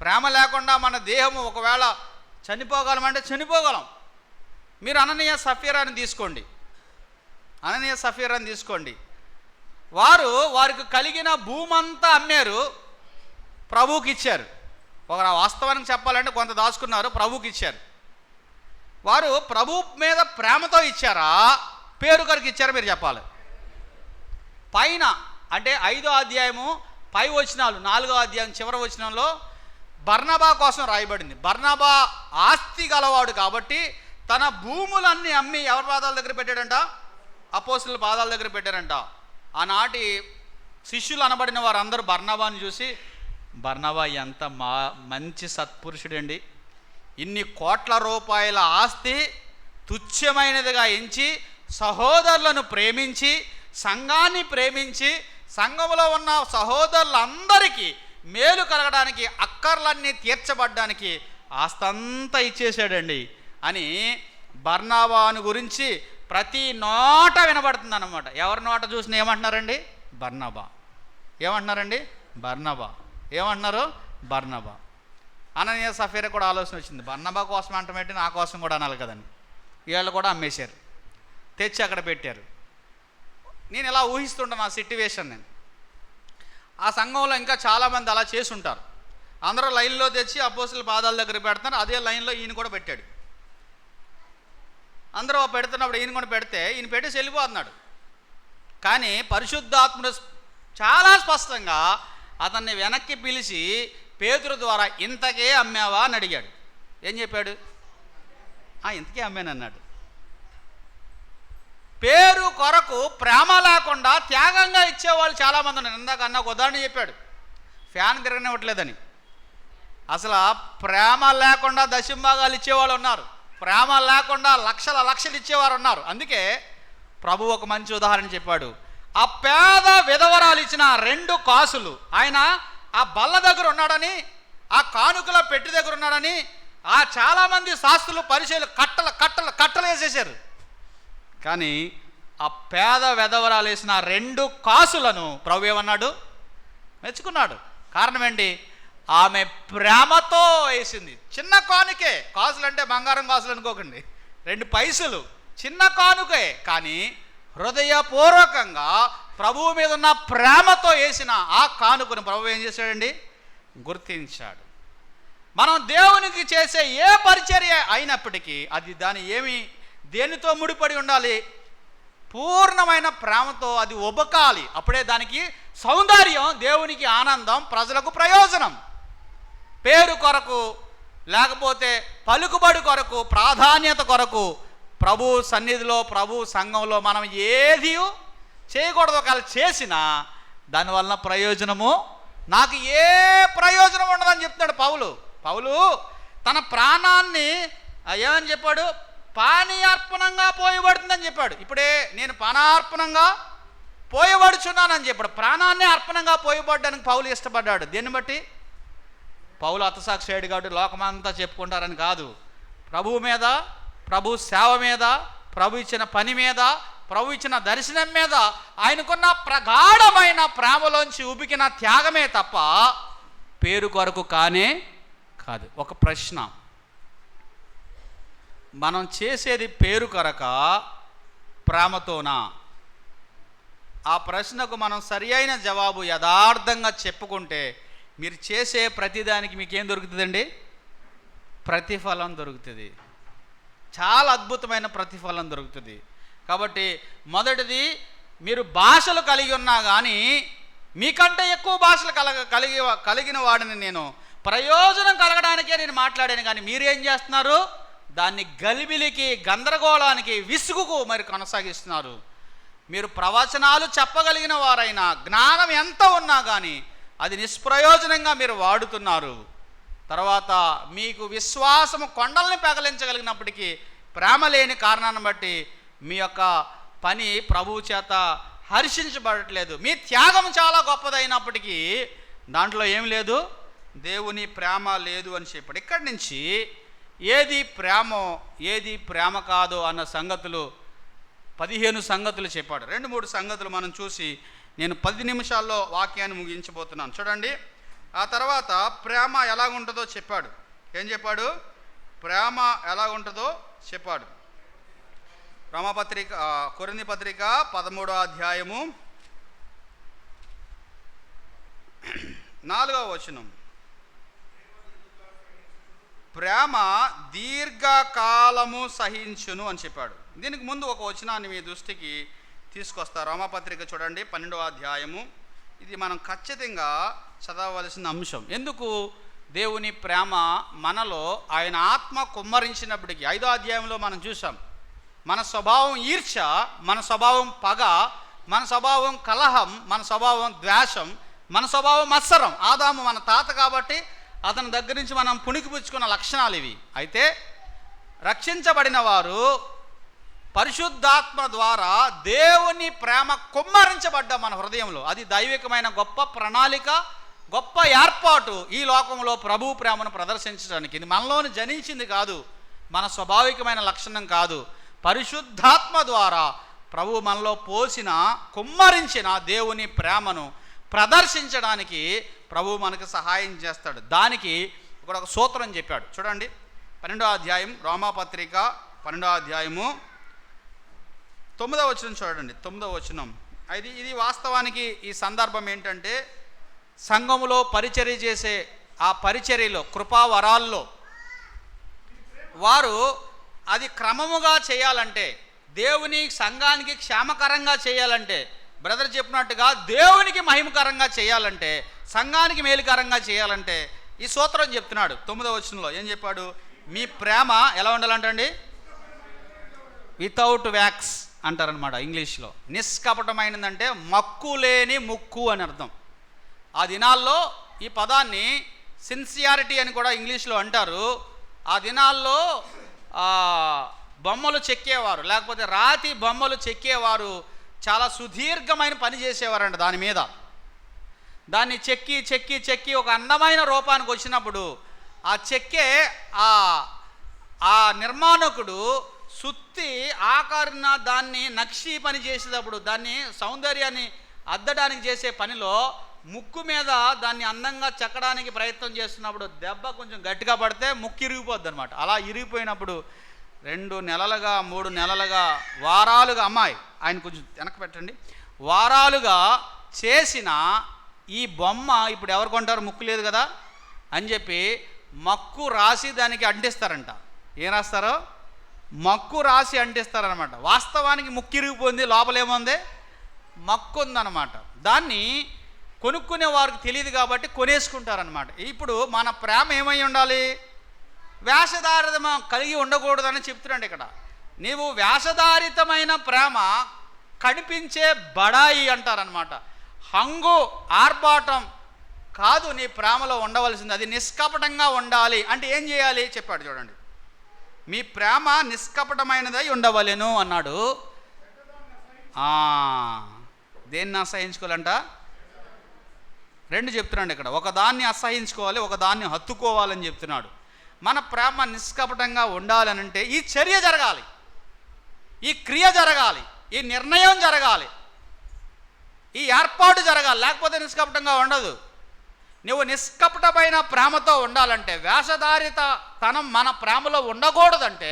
ప్రేమ లేకుండా మన దేహము ఒకవేళ చనిపోగలమంటే చనిపోగలం. మీరు అననీయ సఫీరాని తీసుకోండి. వారికి కలిగిన భూమంతా అమ్మారు, ప్రభువుకి ఇచ్చారు. ఒక వాస్తవానికి చెప్పాలంటే కొంత దాచుకున్నారు, ప్రభువుకి ఇచ్చారు. వారు ప్రభు మీద ప్రేమతో ఇచ్చారా, పేరు కొరకు ఇచ్చారా? మీరు చెప్పాలి. పైన అంటే 5వ అధ్యాయము పై వచనాలు, 4వ అధ్యాయం చివరి వచనంలో బర్నబా కోసం రాయబడింది. బర్నబా ఆస్తి గలవాడు కాబట్టి తన భూములన్నీ అమ్మి ఎవరి పాదాల దగ్గర పెట్టాడంట? అపోస్తుల పాదాల దగ్గర పెట్టారంట. ఆనాటి శిష్యులు అనబడిన వారందరూ బర్నబాని చూసి, బర్నబా ఎంత మంచి సత్పురుషుడండి, ఇన్ని కోట్ల రూపాయల ఆస్తి తుచ్చమైనదిగా ఎంచి సహోదరులను ప్రేమించి, సంఘాన్ని ప్రేమించి, సంఘంలో ఉన్న సహోదరులందరికీ మేలు కలగడానికి, అక్కర్లన్నీ తీర్చబడ్డానికి ఆస్తంతా ఇచ్చేసాడండి అని బర్నబాను గురించి ప్రతి నోట వినబడుతుంది అన్నమాట. ఎవరి నోట చూసినా ఏమంటున్నారండి? బర్నబా. ఏమంటున్నారండి? బర్నబా. ఏమంటున్నారు? బర్నబా. అననీయ సఫీరా కూడా ఆలోచన వచ్చింది, బర్నబా కోసం అంటమేంటి, నా కోసం కూడా అనాలి కదండి. వీళ్ళు కూడా అమ్మేశారు, తెచ్చి అక్కడ పెట్టారు. నేను ఇలా ఊహిస్తుంటాను ఆ సిట్యువేషన్. నేను ఆ సంఘంలో ఇంకా చాలామంది అలా చేసి ఉంటారు. అందరూ లైన్లో తెచ్చి అపోస్తుల పాదాల దగ్గర పెడతారు, అదే లైన్లో ఈయన కూడా పెట్టాడు. అందరూ పెడుతున్నప్పుడు ఈయన కూడా పెడితే ఈయన పెట్టేసి వెళ్ళిపోతున్నాడు. కానీ పరిశుద్ధాత్ముడు చాలా స్పష్టంగా అతన్ని వెనక్కి పిలిచి పేతురు ద్వారా ఇంతకే అమ్మావా అని అడిగాడు. ఏం చెప్పాడు? ఇంతకే అమ్మానన్నాడు. పేరు కొరకు ప్రేమ లేకుండా త్యాగంగా ఇచ్చేవాళ్ళు చాలామంది ఉన్నారు. ఇందాక అన్న ఒక ఉదాహరణ చెప్పాడు, ఫ్యాన్ తిరగనివ్వట్లేదని. అసలు ప్రేమ లేకుండా దశంభాగాలు ఇచ్చేవాళ్ళు ఉన్నారు, ప్రేమ లేకుండా లక్షలు ఇచ్చేవారు ఉన్నారు. అందుకే ప్రభు ఒక మంచి ఉదాహరణ చెప్పాడు. ఆ పేద విధవరాలు ఇచ్చిన 2 కాసులు ఆయన ఆ బల్ల దగ్గర ఉన్నాడని, ఆ కానుకల పెట్టి దగ్గర ఉన్నాడని ఆ చాలామంది శాస్త్రులు పరిచయాలు కట్టలు వేసేసారు. కానీ ఆ పేద విధవరాలు వేసిన 2 కాసులను ప్రభు ఏమన్నాడు? మెచ్చుకున్నాడు. కారణం ఏంటి? ఆమె ప్రేమతో వేసింది. చిన్న కానుకే, కాసులు అంటే బంగారం కాసులు అనుకోకండి, 2 పైసలు చిన్న కానుకే. కానీ హృదయపూర్వకంగా ప్రభువు మీద ఉన్న ప్రేమతో వేసిన ఆ కానుకను ప్రభు ఏం చేశాడండి? గుర్తించాడు. మనం దేవునికి చేసే ఏ పరిచర్య అయినప్పటికీ అది దేనితో ముడిపడి ఉండాలి? పూర్ణమైన ప్రేమతో అది ఉబకాలి. అప్పుడే దానికి సౌందర్యం, దేవునికి ఆనందం, ప్రజలకు ప్రయోజనం. పేరు కొరకు లేకపోతే పలుకుబడి కొరకు, ప్రాధాన్యత కొరకు ప్రభు సన్నిధిలో, ప్రభు సంఘంలో మనం ఏది చేయకూడదు. ఒకవేళ చేసినా దానివల్ల ప్రయోజనము, నాకు ఏ ప్రయోజనం ఉండదని చెప్తున్నాడు పౌలు. తన ప్రాణాన్ని ఏమని చెప్పాడు? పానీయార్పణంగా పోయబడుతుందని చెప్పాడు. ఇప్పుడే నేను పానార్పణంగా పోయబడుచున్నానని చెప్పాడు. ప్రాణాన్ని అర్పణంగా పోయబడ్డానికి పౌలు ఇష్టపడ్డాడు. దేన్ని బట్టి? పౌలు హతసాక్షి కాబట్టి లోకమంతా చెప్పుకుంటారని కాదు. ప్రభువు మీద, ప్రభు సేవ మీద, ప్రభు ఇచ్చిన పని మీద, ప్రభు ఇచ్చిన దర్శనం మీద ఆయనకున్న ప్రగాఢమైన ప్రేమలోంచి ఉబికిన త్యాగమే తప్ప పేరు కొరకు కానే కాదు. ఒక ప్రశ్న, మనం చేసేది పేరు కొరక, ప్రేమతోనా? ఆ ప్రశ్నకు మనం సరి అయిన జవాబు యథార్థంగా చెప్పుకుంటే మీరు చేసే ప్రతిదానికి మీకేం దొరుకుతుందండి? ప్రతిఫలం దొరుకుతుంది. చాలా అద్భుతమైన ప్రతిఫలం దొరుకుతుంది. కాబట్టి మొదటిది, మీరు భాషలు కలిగి ఉన్నా కానీ మీకంటే ఎక్కువ భాషలు కలిగిన వాడిని నేను, ప్రయోజనం కలగడానికే నేను మాట్లాడాను. కానీ మీరేం చేస్తున్నారు? దాన్ని గలిబిలికి, గందరగోళానికి, విసుగుకు మరి కొనసాగిస్తున్నారు. మీరు ప్రవచనాలు చెప్పగలిగిన వారైనా, జ్ఞానం ఎంత ఉన్నా కానీ అది నిష్ప్రయోజనంగా మీరు వాడుతున్నారు. తర్వాత మీకు విశ్వాసము కొండల్ని పెగలించగలిగినప్పటికీ ప్రేమ లేని కారణాన్ని బట్టి మీ యొక్క పని ప్రభువు చేత హర్షించబడట్లేదు. మీ త్యాగం చాలా గొప్పదైనప్పటికీ దాంట్లో ఏం లేదు? దేవుని ప్రేమ లేదు అని చెప్పాడు. ఇక్కడి నుంచి ఏది ప్రేమో ఏది ప్రేమ కాదో అన్న సంగతులు 15 సంగతులు చెప్పాడు. 2-3 సంగతులు మనం చూసి నేను 10 నిమిషాల్లో వాక్యాన్ని ముగించబోతున్నాను. చూడండి, ఆ తర్వాత ప్రేమ ఎలాగుంటుందో చెప్పాడు. ఏం చెప్పాడు? ప్రేమ ఎలాగుంటుందో చెప్పాడు. కొరింథీ పత్రిక 13వ అధ్యాయము 4వ వచనం. ప్రేమ దీర్ఘకాలము సహించును అని చెప్పాడు. దీనికి ముందు ఒక వచనాన్ని మీ దృష్టికి తీసుకొస్తారు. రోమాపత్రిక చూడండి 12వ అధ్యాయము. ఇది మనం ఖచ్చితంగా చదవవలసిన అంశం. ఎందుకు? దేవుని ప్రేమ మనలో ఆయన ఆత్మ కుమ్మరించినప్పటికీ 5వ అధ్యాయంలో మనం చూసాం. మన స్వభావం ఈర్ష్య, మన స్వభావం పగ, మన స్వభావం కలహం, మన స్వభావం ద్వేషం, మన స్వభావం మత్సరం. ఆదాము మన తాత కాబట్టి అతని దగ్గర నుంచి మనం పుణికిపుచ్చుకున్న లక్షణాలు ఇవి. అయితే రక్షించబడిన వారు పరిశుద్ధాత్మ ద్వారా దేవుని ప్రేమ కుమ్మరించబడ్డ మన హృదయంలో. అది దైవికమైన గొప్ప ప్రణాళిక, గొప్ప ఏర్పాటు. ఈ లోకంలో ప్రభు ప్రేమను ప్రదర్శించడానికి ఇది మనలోని జనించింది కాదు, మన స్వాభావికమైన లక్షణం కాదు. పరిశుద్ధాత్మ ద్వారా ప్రభు మనలో పోసిన, కుమ్మరించిన దేవుని ప్రేమను ప్రదర్శించడానికి ప్రభు మనకు సహాయం చేస్తాడు. దానికి ఇక్కడ ఒక సూత్రం చెప్పాడు. చూడండి 12వ అధ్యాయం, రోమాపత్రిక 12వ అధ్యాయము 9వ వచనం చూడండి. 9వ వచనం. ఇది వాస్తవానికి ఈ సందర్భం ఏంటంటే, సంఘములో పరిచర్య చేసే ఆ పరిచర్యలో, కృపావరాల్లో వారు అది క్రమముగా చేయాలంటే, దేవుని సంఘానికి క్షేమకరంగా చేయాలంటే, బ్రదర్ చెప్పినట్టుగా దేవునికి మహిమకరంగా చేయాలంటే, సంఘానికి మేలుకరంగా చేయాలంటే ఈ సూత్రం చెప్తున్నాడు 9వ వచనంలో. ఏం చెప్పాడు? మీ ప్రేమ ఎలా ఉండాలంటండి? వితౌట్ వ్యాక్స్ అంటారనమాట ఇంగ్లీష్లో. నిష్కపటమైనదంటే మక్కు లేని ముక్కు అని అర్థం. ఆ దినాల్లో ఈ పదాన్ని సిన్సియారిటీ అని కూడా ఇంగ్లీష్లో అంటారు. ఆ దినాల్లో బొమ్మలు చెక్కేవారు, లేకపోతే రాతి బొమ్మలు చెక్కేవారు చాలా సుదీర్ఘమైన పని చేసేవారంట దాని మీద. దాన్ని చెక్కి చెక్కి చెక్కి ఒక అందమైన రూపానికి వచ్చినప్పుడు ఆ చెక్కే ఆ నిర్మాణకుడు సుత్తి ఆకారణ దాన్ని నక్షి పని చేసేటప్పుడు, దాన్ని సౌందర్యాన్ని అద్దడానికి చేసే పనిలో ముక్కు మీద దాన్ని అందంగా చెక్కడానికి ప్రయత్నం చేస్తున్నప్పుడు దెబ్బ కొంచెం గట్టిగా పడితే ముక్కు ఇరిగిపోద్ది అనమాట. అలా ఇరిగిపోయినప్పుడు 2 నెలలుగా 3 నెలలుగా వారాలుగా, అమ్మాయి ఆయన కొంచెం వెనక పెట్టండి, వారాలుగా చేసిన ఈ బొమ్మ ఇప్పుడు ఎవరు కొంటారు? ముక్కు లేదు కదా అని చెప్పి మక్కు రాసి దానికి అంటిస్తారంట. ఏం రాస్తారో? మక్కు రాసి అంటిస్తారనమాట. వాస్తవానికి ముక్కు ఇరిగిపోయింది, లోపలేముంది? మక్కు ఉందన్నమాట. దాన్ని కొనుక్కునే వారికి తెలియదు కాబట్టి కొనేసుకుంటారనమాట. ఇప్పుడు మన ప్రేమ ఏమై ఉండాలి? వేషధారితం కలిగి ఉండకూడదని చెప్తున్నాడు ఇక్కడ. నీవు వేషధారితమైన ప్రేమ, కనిపించే బడాయి అంటారనమాట, హంగు ఆర్భాటం కాదు నీ ప్రేమలో ఉండవలసింది. అది నిష్కపటంగా ఉండాలి. అంటే ఏం చేయాలి చెప్పాడు చూడండి. మీ ప్రేమ నిష్కపటమైనదై ఉండవలెను అన్నాడు. దేన్ని అసహించుకోవాలంట? 2 చెప్తున్నాడు ఇక్కడ. ఒకదాన్ని అసహించుకోవాలి, ఒకదాన్ని హత్తుకోవాలని చెప్తున్నాడు. మన ప్రేమ నిష్కపటంగా ఉండాలనంటే ఈ చర్య జరగాలి, ఈ క్రియ జరగాలి, ఈ నిర్ణయం జరగాలి, ఈ ఏర్పాటు జరగాలి. లేకపోతే నిష్కపటంగా ఉండదు. నువ్వు నిష్కపటమైన ప్రేమతో ఉండాలంటే, వేషధారిత తనం మన ప్రేమలో ఉండకూడదంటే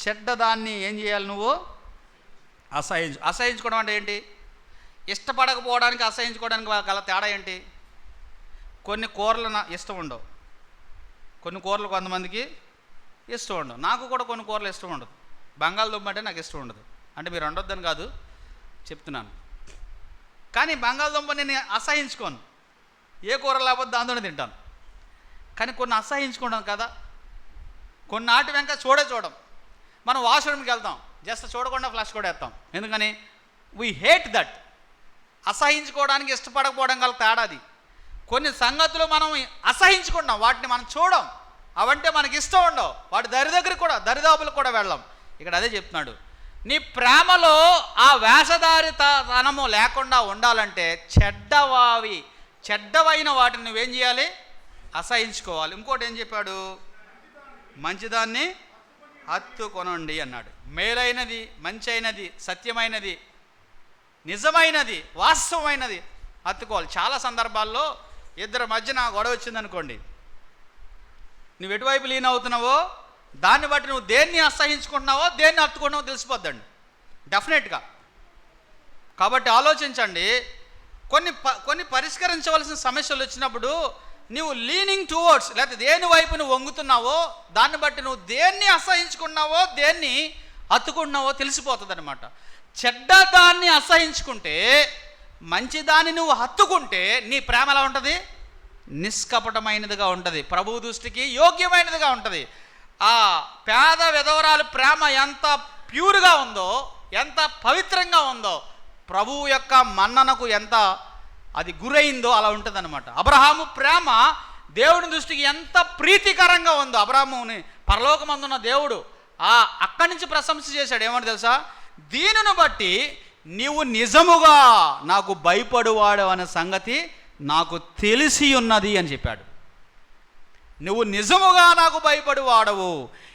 చెడ్డదాన్ని ఏం చేయాలి? నువ్వు అసహించుకోవడం అంటే ఏంటి? ఇష్టపడకపోవడానికి అసహించుకోవడానికి గల తేడా ఏంటి? కొన్ని కూరలు ఇష్టం ఉండవు, కొన్ని కూరలు కొంతమందికి ఇష్టం ఉండవు. నాకు కూడా కొన్ని కూరలు ఇష్టం ఉండదు. బంగాళదుంప అంటే నాకు ఇష్టం ఉండదు. అంటే మీరు వండొద్దని కాదు చెప్తున్నాను. కానీ బంగాళదుంప నేను అసహించుకోను. ఏ కూర లేకపోతే దాంతోనే తింటాను. కానీ కొన్ని అసహించుకుంటాం కదా. కొన్నాటి వెంక చూడం. మనం వాష్రూమ్కి వెళ్తాం, జస్ట్ చూడకుండా ఫ్లష్ కూడా వేస్తాం. ఎందుకని? We hate that. అసహించుకోవడానికి ఇష్టపడకపోవడం గల తేడాది. కొన్ని సంగతులు మనం అసహించుకుంటాం, వాటిని మనం చూడం, అవంటే మనకి ఇష్టం ఉండవు, వాటి దగ్గరికి కూడా దరిదాపులకు కూడా వెళ్ళాం. ఇక్కడ అదే చెప్తున్నాడు. నీ ప్రేమలో ఆ వేషధారితనము లేకుండా ఉండాలంటే చెడ్డవైన వాటిని నువ్వేం చేయాలి? అసహించుకోవాలి. ఇంకోటి ఏం చెప్పాడు? మంచిదాన్ని హత్తుకొనండి అన్నాడు. మేలైనది, మంచి అయినది, సత్యమైనది, నిజమైనది, వాస్తవమైనది హత్తుకోవాలి. చాలా సందర్భాల్లో ఇద్దరి మధ్యన గొడవ వచ్చిందనుకోండి, నువ్వు ఎటువైపు లీన్ అవుతున్నావో దాన్ని బట్టి నువ్వు దేన్ని అసహించుకుంటున్నావో దేన్ని హత్తుకుంటున్నావో తెలిసిపోద్దండి డెఫినెట్గా. కాబట్టి ఆలోచించండి. కొన్ని పరిష్కరించవలసిన సమస్యలు వచ్చినప్పుడు నువ్వు లీనింగ్ టువర్డ్స్, లేకపోతే దేని వైపు నువ్వు వంగుతున్నావో దాన్ని బట్టి నువ్వు దేన్ని అసహించుకున్నావో దేన్ని హత్తుకుంటున్నావో తెలిసిపోతుంది అనమాట. చెడ్డదాన్ని అసహించుకుంటే, మంచిదాన్ని నువ్వు హత్తుకుంటే నీ ప్రేమ ఎలా ఉంటుంది? నిష్కపటమైనదిగా ఉంటుంది, ప్రభు దృష్టికి యోగ్యమైనదిగా ఉంటుంది. ఆ పేద విధవరాలు ప్రేమ ఎంత ప్యూర్గా ఉందో, ఎంత పవిత్రంగా ఉందో, ప్రభువు యొక్క మన్ననకు ఎంత అది గురైందో అలా ఉంటుంది అనమాట. అబ్రహాము ప్రేమ దేవుని దృష్టికి ఎంత ప్రీతికరంగా ఉందో, అబ్రహాముని పరలోకమందున్న దేవుడు అక్కడి నుంచి ప్రశంస చేశాడు. ఏమని తెలుసా? దీనిని బట్టి నీవు నిజముగా నాకు భయపడువాడు అనే సంగతి నాకు తెలిసి ఉన్నది అని చెప్పాడు. నువ్వు నిజముగా నాకు భయపడి వాడవు,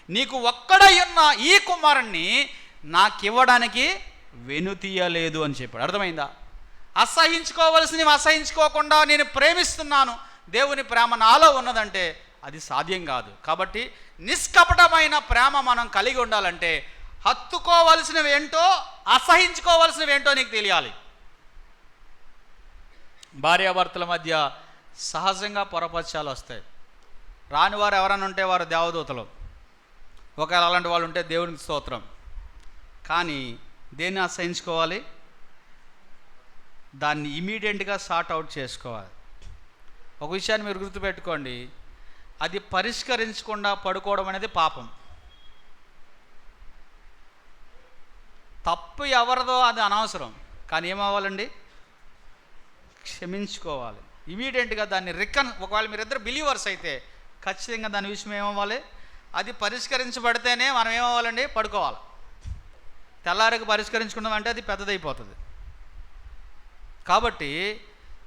నీకు ఒక్కడై ఉన్న ఈ కుమారుణ్ణి నాకివ్వడానికి వెనుతీయలేదు అని చెప్పాడు. అర్థమైందా? అసహించుకోవలసినవి అసహించుకోకుండా నేను ప్రేమిస్తున్నాను, దేవుని ప్రేమ నాలో ఉన్నదంటే అది సాధ్యం కాదు. కాబట్టి నిష్కపటమైన ప్రేమ మనం కలిగి ఉండాలంటే హత్తుకోవలసినవి ఏంటో, అసహించుకోవలసినవి ఏంటో నీకు తెలియాలి. భార్యాభర్తల మధ్య సహజంగా పొరపక్షాలు వస్తాయి. రాని వారు ఎవరైనా ఉంటే వారు దేవదూతలు, ఒకవేళ అలాంటి వాళ్ళు ఉంటే దేవునికి స్తోత్రం. కానీ దేన్ని అసహించుకోవాలి? దాన్ని ఇమీడియట్గా సార్ట్ అవుట్ చేసుకోవాలి. ఒక విషయాన్ని మీరు గుర్తుపెట్టుకోండి, అది పరిష్కరించకుండా పడుకోవడం అనేది పాపం. తప్పు ఎవరిదో అది అనవసరం, కానీ ఏమవ్వాలండి? క్షమించుకోవాలి ఇమీడియట్గా. దాన్ని ఒకవేళ మీరిద్దరు బిలీవర్స్ అయితే ఖచ్చితంగా దాని విషయం ఏమవ్వాలి? అది పరిష్కరించబడితేనే మనం ఏమవ్వాలండి? పడుకోవాలి. తెల్లారికి పరిష్కరించుకున్నామంటే అది పెద్దదైపోతుంది. కాబట్టి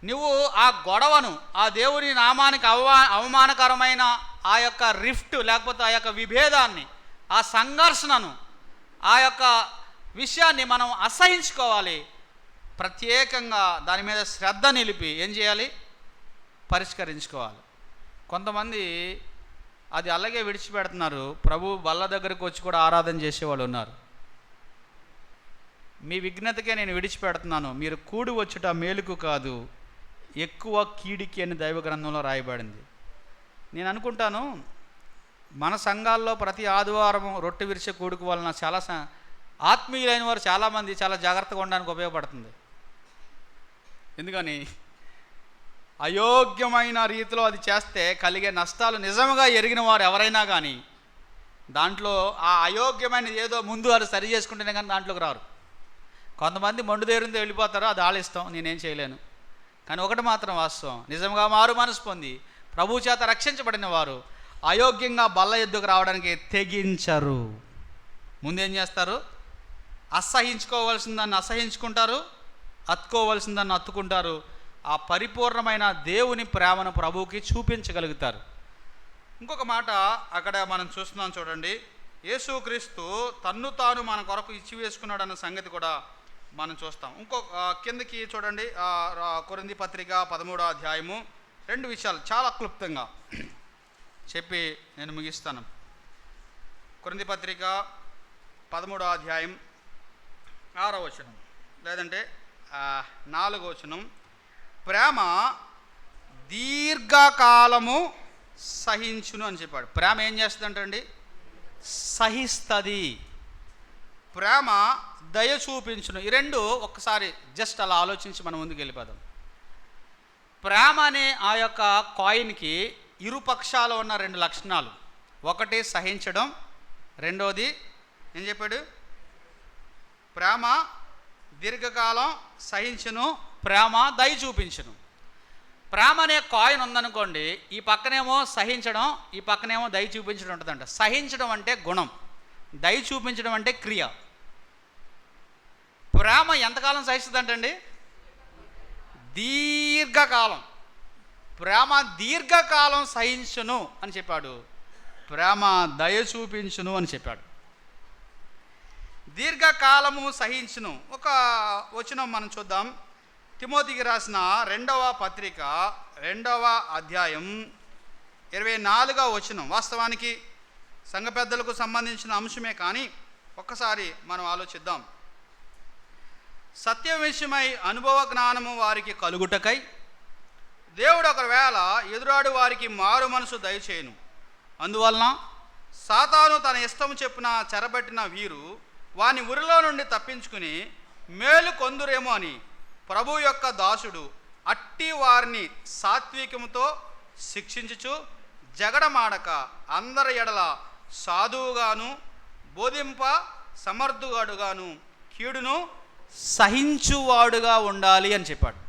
నువ్వు ఆ గొడవను, ఆ దేవుని నామానికి అవమానకరమైన ఆ యొక్క రిఫ్ట్, లేకపోతే ఆ యొక్క విభేదాన్ని, ఆ సంఘర్షణను, ఆ యొక్క విషయాన్ని మనం అసహించుకోవాలి. ప్రత్యేకంగా దాని మీద శ్రద్ధ నిలిపి ఏం చేయాలి? పరిష్కరించుకోవాలి. కొంతమంది అది అలాగే విడిచిపెడుతున్నారు. ప్రభు బల్ల దగ్గరకు వచ్చి కూడా ఆరాధన చేసేవాళ్ళు ఉన్నారు. మీ విఘ్నతకే నేను విడిచిపెడుతున్నాను, మీరు కూడి వచ్చుట మేలుకు కాదు, ఎక్కువ కీడికి అని దైవ గ్రంథంలో రాయబడింది. నేను అనుకుంటాను, మన సంఘాల్లో ప్రతి ఆదివారం రొట్టె విరిచే కూడుకు వలన చాలా ఆత్మీయులైన వారు చాలామంది చాలా జాగ్రత్తగా ఉండడానికి ఉపయోగపడుతుంది. ఎందుకని? అయోగ్యమైన రీతిలో అది చేస్తే కలిగే నష్టాలు నిజంగా ఎరిగిన వారు ఎవరైనా కానీ దాంట్లో ఆ అయోగ్యమైనది ఏదో ముందు వారు సరి చేసుకుంటేనే కానీ దాంట్లోకి రారు. కొంతమంది మొండుదేరుతో వెళ్ళిపోతారో అది ఆలిస్తాం, నేనేం చేయలేను. కానీ ఒకటి మాత్రం వాస్తవం, నిజంగా మారు మనసు పొంది ప్రభు చేత రక్షించబడిన వారు అయోగ్యంగా బల్ల ఎద్దుకు రావడానికి తెగించరు. ముందేం చేస్తారు? అసహించుకోవాల్సిన దాన్ని అసహించుకుంటారు, అత్తుకోవాల్సిన దాన్ని అత్తుకుంటారు. ఆ పరిపూర్ణమైన దేవుని ప్రేమను ప్రభువుకి చూపించగలుగుతారు. ఇంకొక మాట అక్కడ మనం చూస్తున్నాం చూడండి, యేసుక్రీస్తు తన్ను తాను మన కొరకు ఇచ్చివేసుకున్నాడు అన్న సంగతి కూడా మనం చూస్తాం. కిందకి చూడండి, కొరింథీ పత్రిక 13వ అధ్యాయము 2 విషయాలు చాలా క్లుప్తంగా చెప్పి నేను ముగిస్తాను. కొరింథీ పత్రిక 13వ అధ్యాయం 6వ వచనం లేదంటే 4వ వచనం, ప్రేమ దీర్ఘకాలము సహించును అని చెప్పాడు. ప్రేమ ఏం చేస్తుందంటండి? సహిస్తుంది. ప్రేమ దయ చూపించును. ఈ రెండు ఒక్కసారి జస్ట్ అలా ఆలోచించి మనం ముందుకు వెళ్ళిపోదాం. ప్రేమ అనే ఆ యొక్క కాయిన్కి ఇరుపక్షాలు ఉన్న 2 లక్షణాలు. ఒకటి సహించడం, రెండోది ఏం చెప్పాడు? ప్రేమ దీర్ఘకాలం సహించును, ప్రేమ దయ చూపించును. ప్రేమ అనే కాయిన్ ఉందనుకోండి, ఈ పక్కనేమో సహించడం, ఈ పక్కనేమో దయ చూపించడం ఉంటుందంట. సహించడం అంటే గుణం, దయ చూపించడం అంటే క్రియ. ప్రేమ ఎంతకాలం సహిస్తుందంటండి? దీర్ఘకాలం. ప్రేమ దీర్ఘకాలం సహించును అని చెప్పాడు, ప్రేమ దయ చూపించును అని చెప్పాడు. దీర్ఘకాలము సహించును. ఒక వచనం మనం చూద్దాం. తిమోతికి రాసిన 2వ పత్రిక 2వ అధ్యాయం 24వ వచనం. వాస్తవానికి సంఘ పెద్దలకు సంబంధించిన అంశమే, కానీ ఒక్కసారి మనం ఆలోచిద్దాం. సత్యం విషయమై అనుభవ జ్ఞానము వారికి కలుగుటకై దేవుడు ఒకవేళ ఎదురాడు వారికి మారు మనసు దయచేయును. అందువలన సాతాను తన ఇష్టము చెప్పున చెరబట్టిన వీరు వాని ఉరిలో నుండి తప్పించుకుని మేలు కొందురేమో అని ప్రభు యొక్క దాసుడు అట్టి వారిని సాత్వికముతో శిక్షించుచు జగడమాడక అందరి ఎడల సాధువుగాను బోధింప సమర్థుగాడుగాను కీడును సహించువాడుగా ఉండాలి అని చెప్పాడు.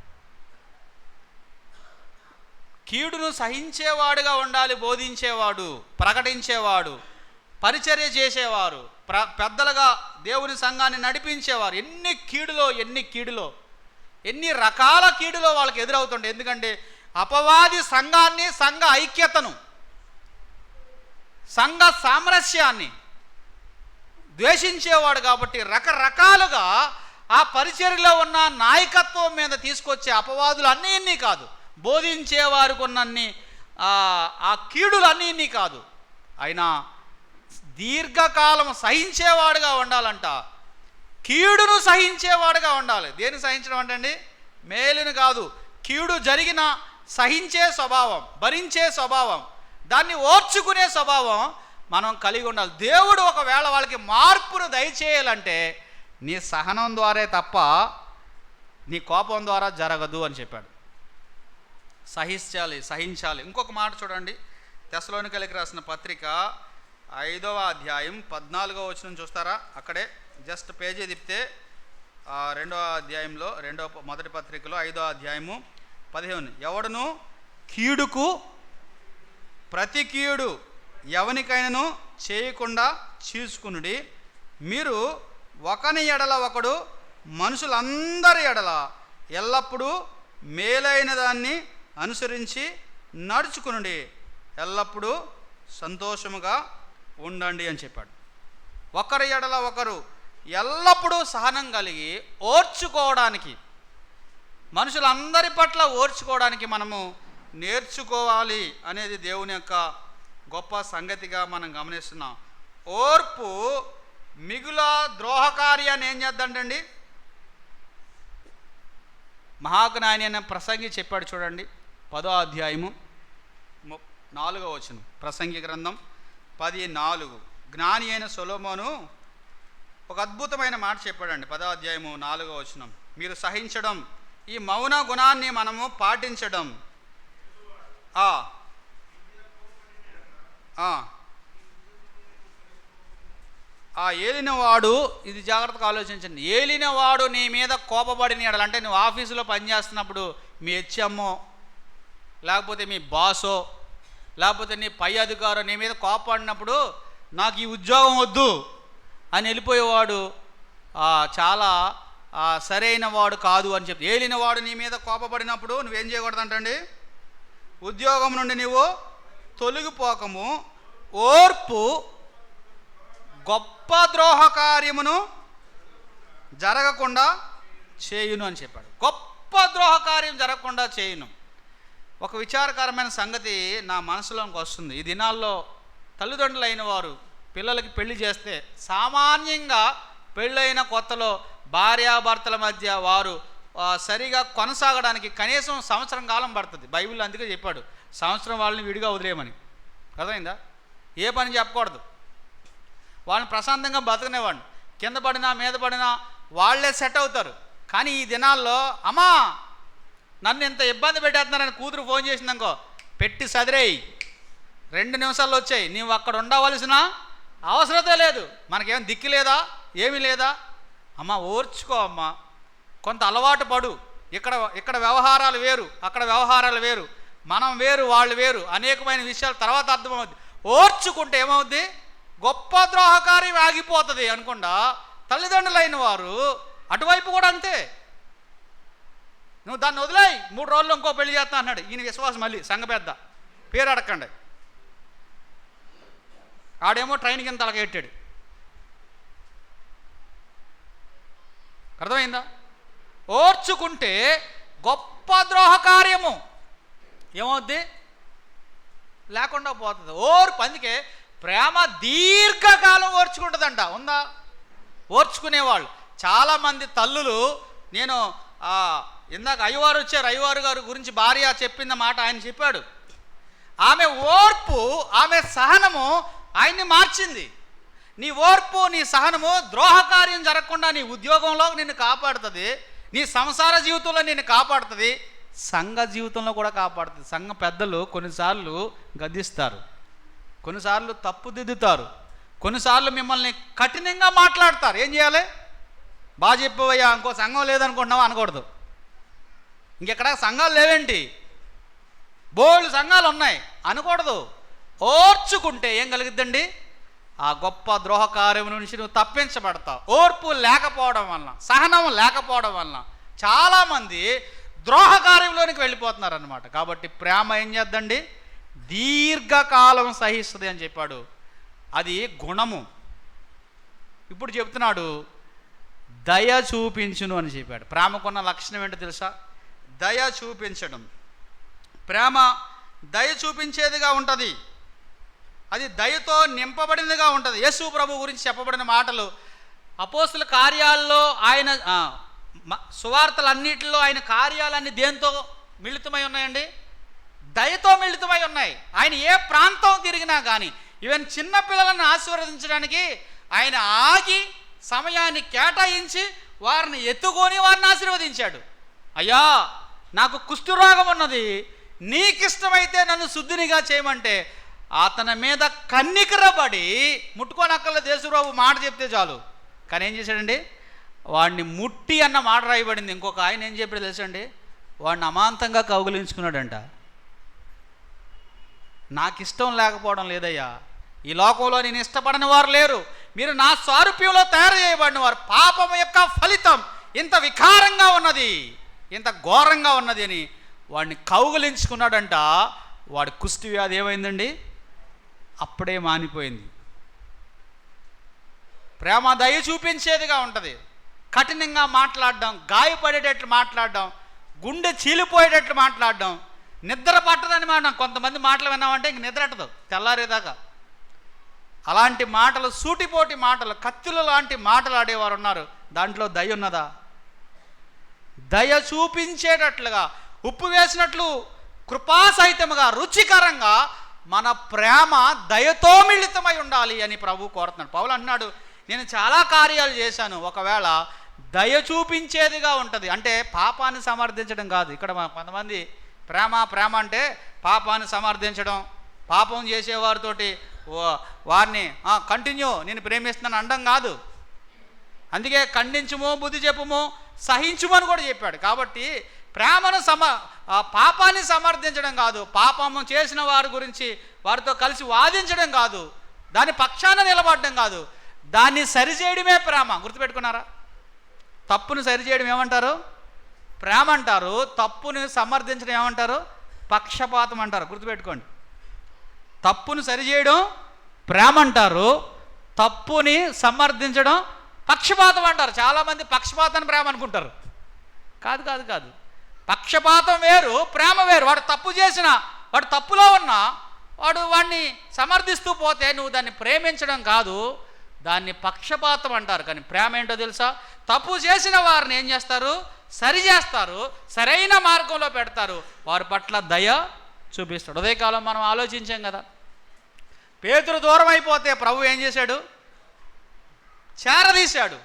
కీడును సహించేవాడుగా ఉండాలి. బోధించేవాడు, ప్రకటించేవాడు, పరిచర్య చేసేవారు, పెద్దలుగా దేవుని సంఘాన్ని నడిపించేవారు. ఎన్ని కీడులో ఎన్ని రకాల కీడులో వాళ్ళకి ఎదురవుతుండే. ఎందుకంటే అపవాది సంఘాన్ని, సంఘ ఐక్యతను, సంఘ సామరస్యాన్ని ద్వేషించేవాడు. కాబట్టి రకరకాలుగా ఆ పరిచర్యలో ఉన్న నాయకత్వం మీద తీసుకొచ్చే అపవాదులు అన్నీ కాదు, బోధించేవారికి ఉన్నన్ని ఆ కీడులు అన్నీ కాదు. అయినా దీర్ఘకాలం సహించేవాడుగా ఉండాలంట. కీడును సహించేవాడుగా ఉండాలి. దేని సహించడం అంటే మేలును కాదు, కీడు జరిగిన సహించే స్వభావం, భరించే స్వభావం, దాన్ని ఓర్చుకునే స్వభావం మనం కలిగి ఉండాలి. దేవుడు ఒకవేళ వాళ్ళకి మార్పును దయచేయాలంటే నీ సహనం ద్వారే తప్ప నీ కోపం ద్వారా జరగదు అని చెప్పాడు. సహించాలి. ఇంకొక మాట చూడండి, తెస్సలోనికైలకు రాసిన పత్రిక 5వ అధ్యాయం 14వ వచనం చూస్తారా? అక్కడే జస్ట్ పేజీ తిప్పితే 2వ అధ్యాయంలో మొదటి పత్రికలో 5వ అధ్యాయము 15, ఎవడును కీడుకు ప్రతి కీడు ఎవనికైనాను చేయకుండా చూసుకునుడి. మీరు ఒకని ఎడల ఒకడు మనుషులందరి ఎడల ఎల్లప్పుడూ మేలైన దాన్ని అనుసరించి నడుచుకునుడి, ఎల్లప్పుడూ సంతోషముగా ఉండండి అని చెప్పాడు. ఒకరి ఎడల ఒకరు ఎల్లప్పుడూ సహనం కలిగి ఓర్చుకోవడానికి, మనుషులందరి పట్ల ఓర్చుకోవడానికి మనము నేర్చుకోవాలి అనేది దేవుని యొక్క గొప్ప సంగతిగా మనం గమనిస్తున్నాం. ఓర్పు మిగుల ద్రోహకార్యాన్ని ఏం చేద్దంటండి? మహాజ్ఞాని అనే ప్రసంగి చెప్పాడు చూడండి, 10వ అధ్యాయము 4వ వచనం, ప్రసంగి గ్రంథం 10:4. జ్ఞాని అయిన సొలొమోను ఒక అద్భుతమైన మాట చెప్పాడండి. 10వ అధ్యాయము 4వ వచనం, మీరు సహించడం, ఈ మౌన గుణాన్ని మనము పాటించడం. ఏలినవాడు, ఇది జాగ్రత్తగా ఆలోచించండి, ఏలినవాడు నీ మీద కోపపడిన ఎడల, అంటే నువ్వు ఆఫీసులో పనిచేస్తున్నప్పుడు మీ హెచ్ఎమ్మో లేకపోతే మీ బాసో లేకపోతే నీ పై అధికారో నీ మీద కోపపడినప్పుడు నాకు ఈ ఉద్యోగం వద్దు అని వెళ్ళిపోయేవాడు చాలా సరైన వాడు కాదు అని చెప్పి. ఏలినవాడు నీ మీద కోపపడినప్పుడు నువ్వేం చేయకూడదంటండి? ఉద్యోగం నుండి నువ్వు తొలగిపోకము, ఓర్పు గొప్ప ద్రోహ కార్యమును జరగకుండా చేయును అని చెప్పాడు. గొప్ప ద్రోహ కార్యం జరగకుండా చేయును. ఒక విచారకరమైన సంగతి నా మనసులోకి వస్తుంది. ఈ దినాల్లో తల్లిదండ్రులైన వారు పిల్లలకి పెళ్లి చేస్తే సామాన్యంగా పెళ్ళైన కొత్తలో భార్యాభర్తల మధ్య వారు సరిగా కొనసాగడానికి కనీసం సంవత్సరం కాలం పడుతుంది. బైబిల్ అందుకే చెప్పాడు, సంవత్సరం వాళ్ళని విడిగా వదిలేయమని. అర్థమైందా? ఏ పని చెప్పకూడదు, వాళ్ళని ప్రశాంతంగా బతకనేవాడిని. కింద పడినా మీద పడినా వాళ్ళే సెట్ అవుతారు. కానీ ఈ దినాల్లో అమ్మా నన్ను ఇంత ఇబ్బంది పెట్టేస్తున్నారని కూతురు ఫోన్ చేసిందనుకో, పెట్టి సదిరేయి, 2 నిమిషాల్లో వచ్చాయి, నీవు అక్కడ ఉండవలసిన అవసరతే లేదు, మనకేం దిక్కు లేదా, ఏమీ లేదా. అమ్మ ఓర్చుకో అమ్మ, కొంత అలవాటు పడు. ఇక్కడ వ్యవహారాలు వేరు, అక్కడ వ్యవహారాలు వేరు, మనం వేరు వాళ్ళు వేరు, అనేకమైన విషయాలు తర్వాత అర్థమవుద్ది. ఓర్చుకుంటే ఏమవుద్ది? గొప్ప ద్రోహకార్యం ఆగిపోతుంది అనుకుండా తల్లిదండ్రులైన వారు అటువైపు కూడా అంతే. నువ్వు దాన్ని వదిలేయి, 3 రోజుల్లో ఇంకో పెళ్లి చేస్తా అన్నాడు. ఈయన విశ్వాసం మళ్ళీ సంఘ పెద్ద, పేరు అడగండి, ఆడేమో ట్రైన్ కింద తలకెట్టాడు. అర్థమైందా? ఓర్చుకుంటే గొప్ప ద్రోహ కార్యము ఏమవుద్ది? లేకుండా పోతుంది. ఓర్పు, అందుకే ప్రేమ దీర్ఘకాలం ఓర్చుకుంటుందంట. ఉందా? ఓర్చుకునేవాళ్ళు చాలామంది తల్లులు, నేను ఇందాక అయ్యవారు వచ్చారు, అయ్యవారు గారు గురించి భార్య చెప్పిన మాట ఆయన చెప్పాడు. ఆమె ఓర్పు, ఆమె సహనము ఆయన్ని మార్చింది. నీ ఓర్పు, నీ సహనము ద్రోహకార్యం జరగకుండా నీ ఉద్యోగంలో నిన్ను కాపాడుతుంది, నీ సంసార జీవితంలో నిన్ను కాపాడుతుంది, సంఘ జీవితంలో కూడా కాపాడుతుంది. సంఘ పెద్దలు కొన్నిసార్లు గద్దిస్తారు, కొన్నిసార్లు తప్పుదిద్దుతారు, కొన్నిసార్లు మిమ్మల్ని కఠినంగా మాట్లాడతారు. ఏం చేయాలి? బాగా చెప్పవయ్యా, ఇంకో సంఘం లేదనుకుంటున్నావా అనకూడదు. ఇంకెక్కడ సంఘాలు లేవేంటి, బోల్డ్ సంఘాలు ఉన్నాయి అనకూడదు. ఓర్చుకుంటే ఏం కలుగుద్దండి? ఆ గొప్ప ద్రోహ కార్యం నుంచి నువ్వు తప్పించబడతావు. ఓర్పు లేకపోవడం వలన, సహనం లేకపోవడం వలన చాలామంది ద్రోహ కార్యంలోనికి వెళ్ళిపోతున్నారు అన్నమాట. కాబట్టి ప్రేమ ఏం చేద్దండి? దీర్ఘకాలం సహిస్తుంది అని చెప్పాడు. అది గుణము. ఇప్పుడు చెప్తున్నాడు దయ చూపించును అని చెప్పాడు. ప్రేమకున్న లక్షణం ఏంటో తెలుసా? దయ చూపించడం. ప్రేమ దయ చూపించేదిగా ఉంటుంది, అది దయతో నింపబడినదిగా ఉంటుంది. యేసు ప్రభు గురించి చెప్పబడిన మాటలు అపోస్తుల కార్యాల్లో, ఆయన సువార్తలన్నిటిలో ఆయన కార్యాలన్నీ దేంతో మిళితమై ఉన్నాయండి? దయతో మిళితమై ఉన్నాయి. ఆయన ఏ ప్రాంతం తిరిగినా కానీ, ఈవెన్ చిన్న పిల్లలను ఆశీర్వదించడానికి ఆయన ఆగి సమయాన్ని కేటాయించి వారిని ఎత్తుకొని వారిని ఆశీర్వదించాడు. అయ్యా, నాకు కుష్ఠరోగం ఉన్నది, నీకిష్టమైతే నన్ను శుద్ధినిగా చేయమంటే అతని మీద కన్నికరబడి, ముట్టుకోనక్కర్లేదు, యేసుప్రభు మాట చెప్తే చాలు. కానీ ఏం చేశాడండి? వాడిని ముట్టి అన్న మాట రాయబడింది. ఇంకొక ఆయన ఏం చెప్పాడు తెలుసండి? వాడిని అమాంతంగా కౌగిలించుకున్నాడంట. నాకు ఇష్టం లేకపోవడం లేదయ్యా, ఈ లోకంలో నేను ఇష్టపడని వారు లేరు, మీరు నా సారూప్యంలో తయారు చేయబడిన వారు, పాపం యొక్క ఫలితం ఇంత వికారంగా ఉన్నది, ఇంత ఘోరంగా ఉన్నది అని వాడిని కౌగిలించుకున్నాడంట. వాడి కుష్టి వ్యాధి ఏమైందండి? అప్పుడే మానిపోయింది. ప్రేమ దయ చూపించేదిగా ఉంటుంది. కఠినంగా మాట్లాడడం, గాయపడేటట్లు మాట్లాడడం, గుండె చీలిపోయేటట్లు మాట్లాడడం, నిద్ర పట్టదని మాట. కొంతమంది మాటలు విన్నామంటే ఇంక నిద్ర పట్టదు తెల్లారేదాకా. అలాంటి మాటలు, సూటిపోటి మాటలు, కత్తులు లాంటి మాటలు ఆడేవారు ఉన్నారు. దాంట్లో దయ ఉన్నదా? దయ చూపించేటట్లుగా, ఉప్పు వేసినట్లు కృపాసహితముగా, రుచికరంగా మన ప్రేమ దయతో మిళితమై ఉండాలి అని ప్రభు కోరుతున్నాడు. పౌలు అన్నాడు, నేను చాలా కార్యాలు చేశాను, ఒకవేళ దయ చూపించేదిగా ఉంటుంది. అంటే పాపాన్ని సమర్థించడం కాదు. ఇక్కడ కొంతమంది ప్రేమ అంటే పాపాన్ని సమర్థించడం, పాపం చేసేవారితోటి వారిని కంటిన్యూ నేను ప్రేమిస్తున్నాను అనడం కాదు. అందుకే ఖండించుము, బుద్ధి చెప్పుము, సహించుమని కూడా చెప్పాడు. కాబట్టి ప్రేమను పాపాన్ని సమర్థించడం కాదు, పాపము చేసిన వారి గురించి వారితో కలిసి వాదించడం కాదు, దాని పక్షాన నిలబడడం కాదు, దాన్ని సరిచేయడమే ప్రేమ. గుర్తుపెట్టుకున్నారా? తప్పును సరిచేయడం ఏమంటారు? ప్రేమ అంటారు. తప్పుని సమర్థించడం ఏమంటారు? పక్షపాతం అంటారు. గుర్తుపెట్టుకోండి. తప్పును సరిచేయడం ప్రేమ అంటారు, తప్పుని సమర్థించడం పక్షపాతం అంటారు. చాలామంది పక్షపాతాన్ని ప్రేమ అనుకుంటారు. కాదు కాదు కాదు, పక్షపాతం వేరు, ప్రేమ వేరు. వాడు తప్పు చేసినా, వాడు తప్పులో ఉన్నా వాడిని సమర్థిస్తూ పోతే నువ్వు దాన్ని ప్రేమించడం కాదు, దాన్ని పక్షపాతం అంటారు. కానీ ప్రేమ ఏంటో తెలుసా? తప్పు చేసిన వారిని ఏం చేస్తారు? సరి చేస్తారు, సరైన మార్గంలో పెడతారు, వారి పట్ల దయ చూపిస్తాడు. ఉదయకాలం మనం ఆలోచించాం కదా, పేతురు దూరం అయిపోతే ప్రభు ఏం చేశాడు? చేరదీశాడు,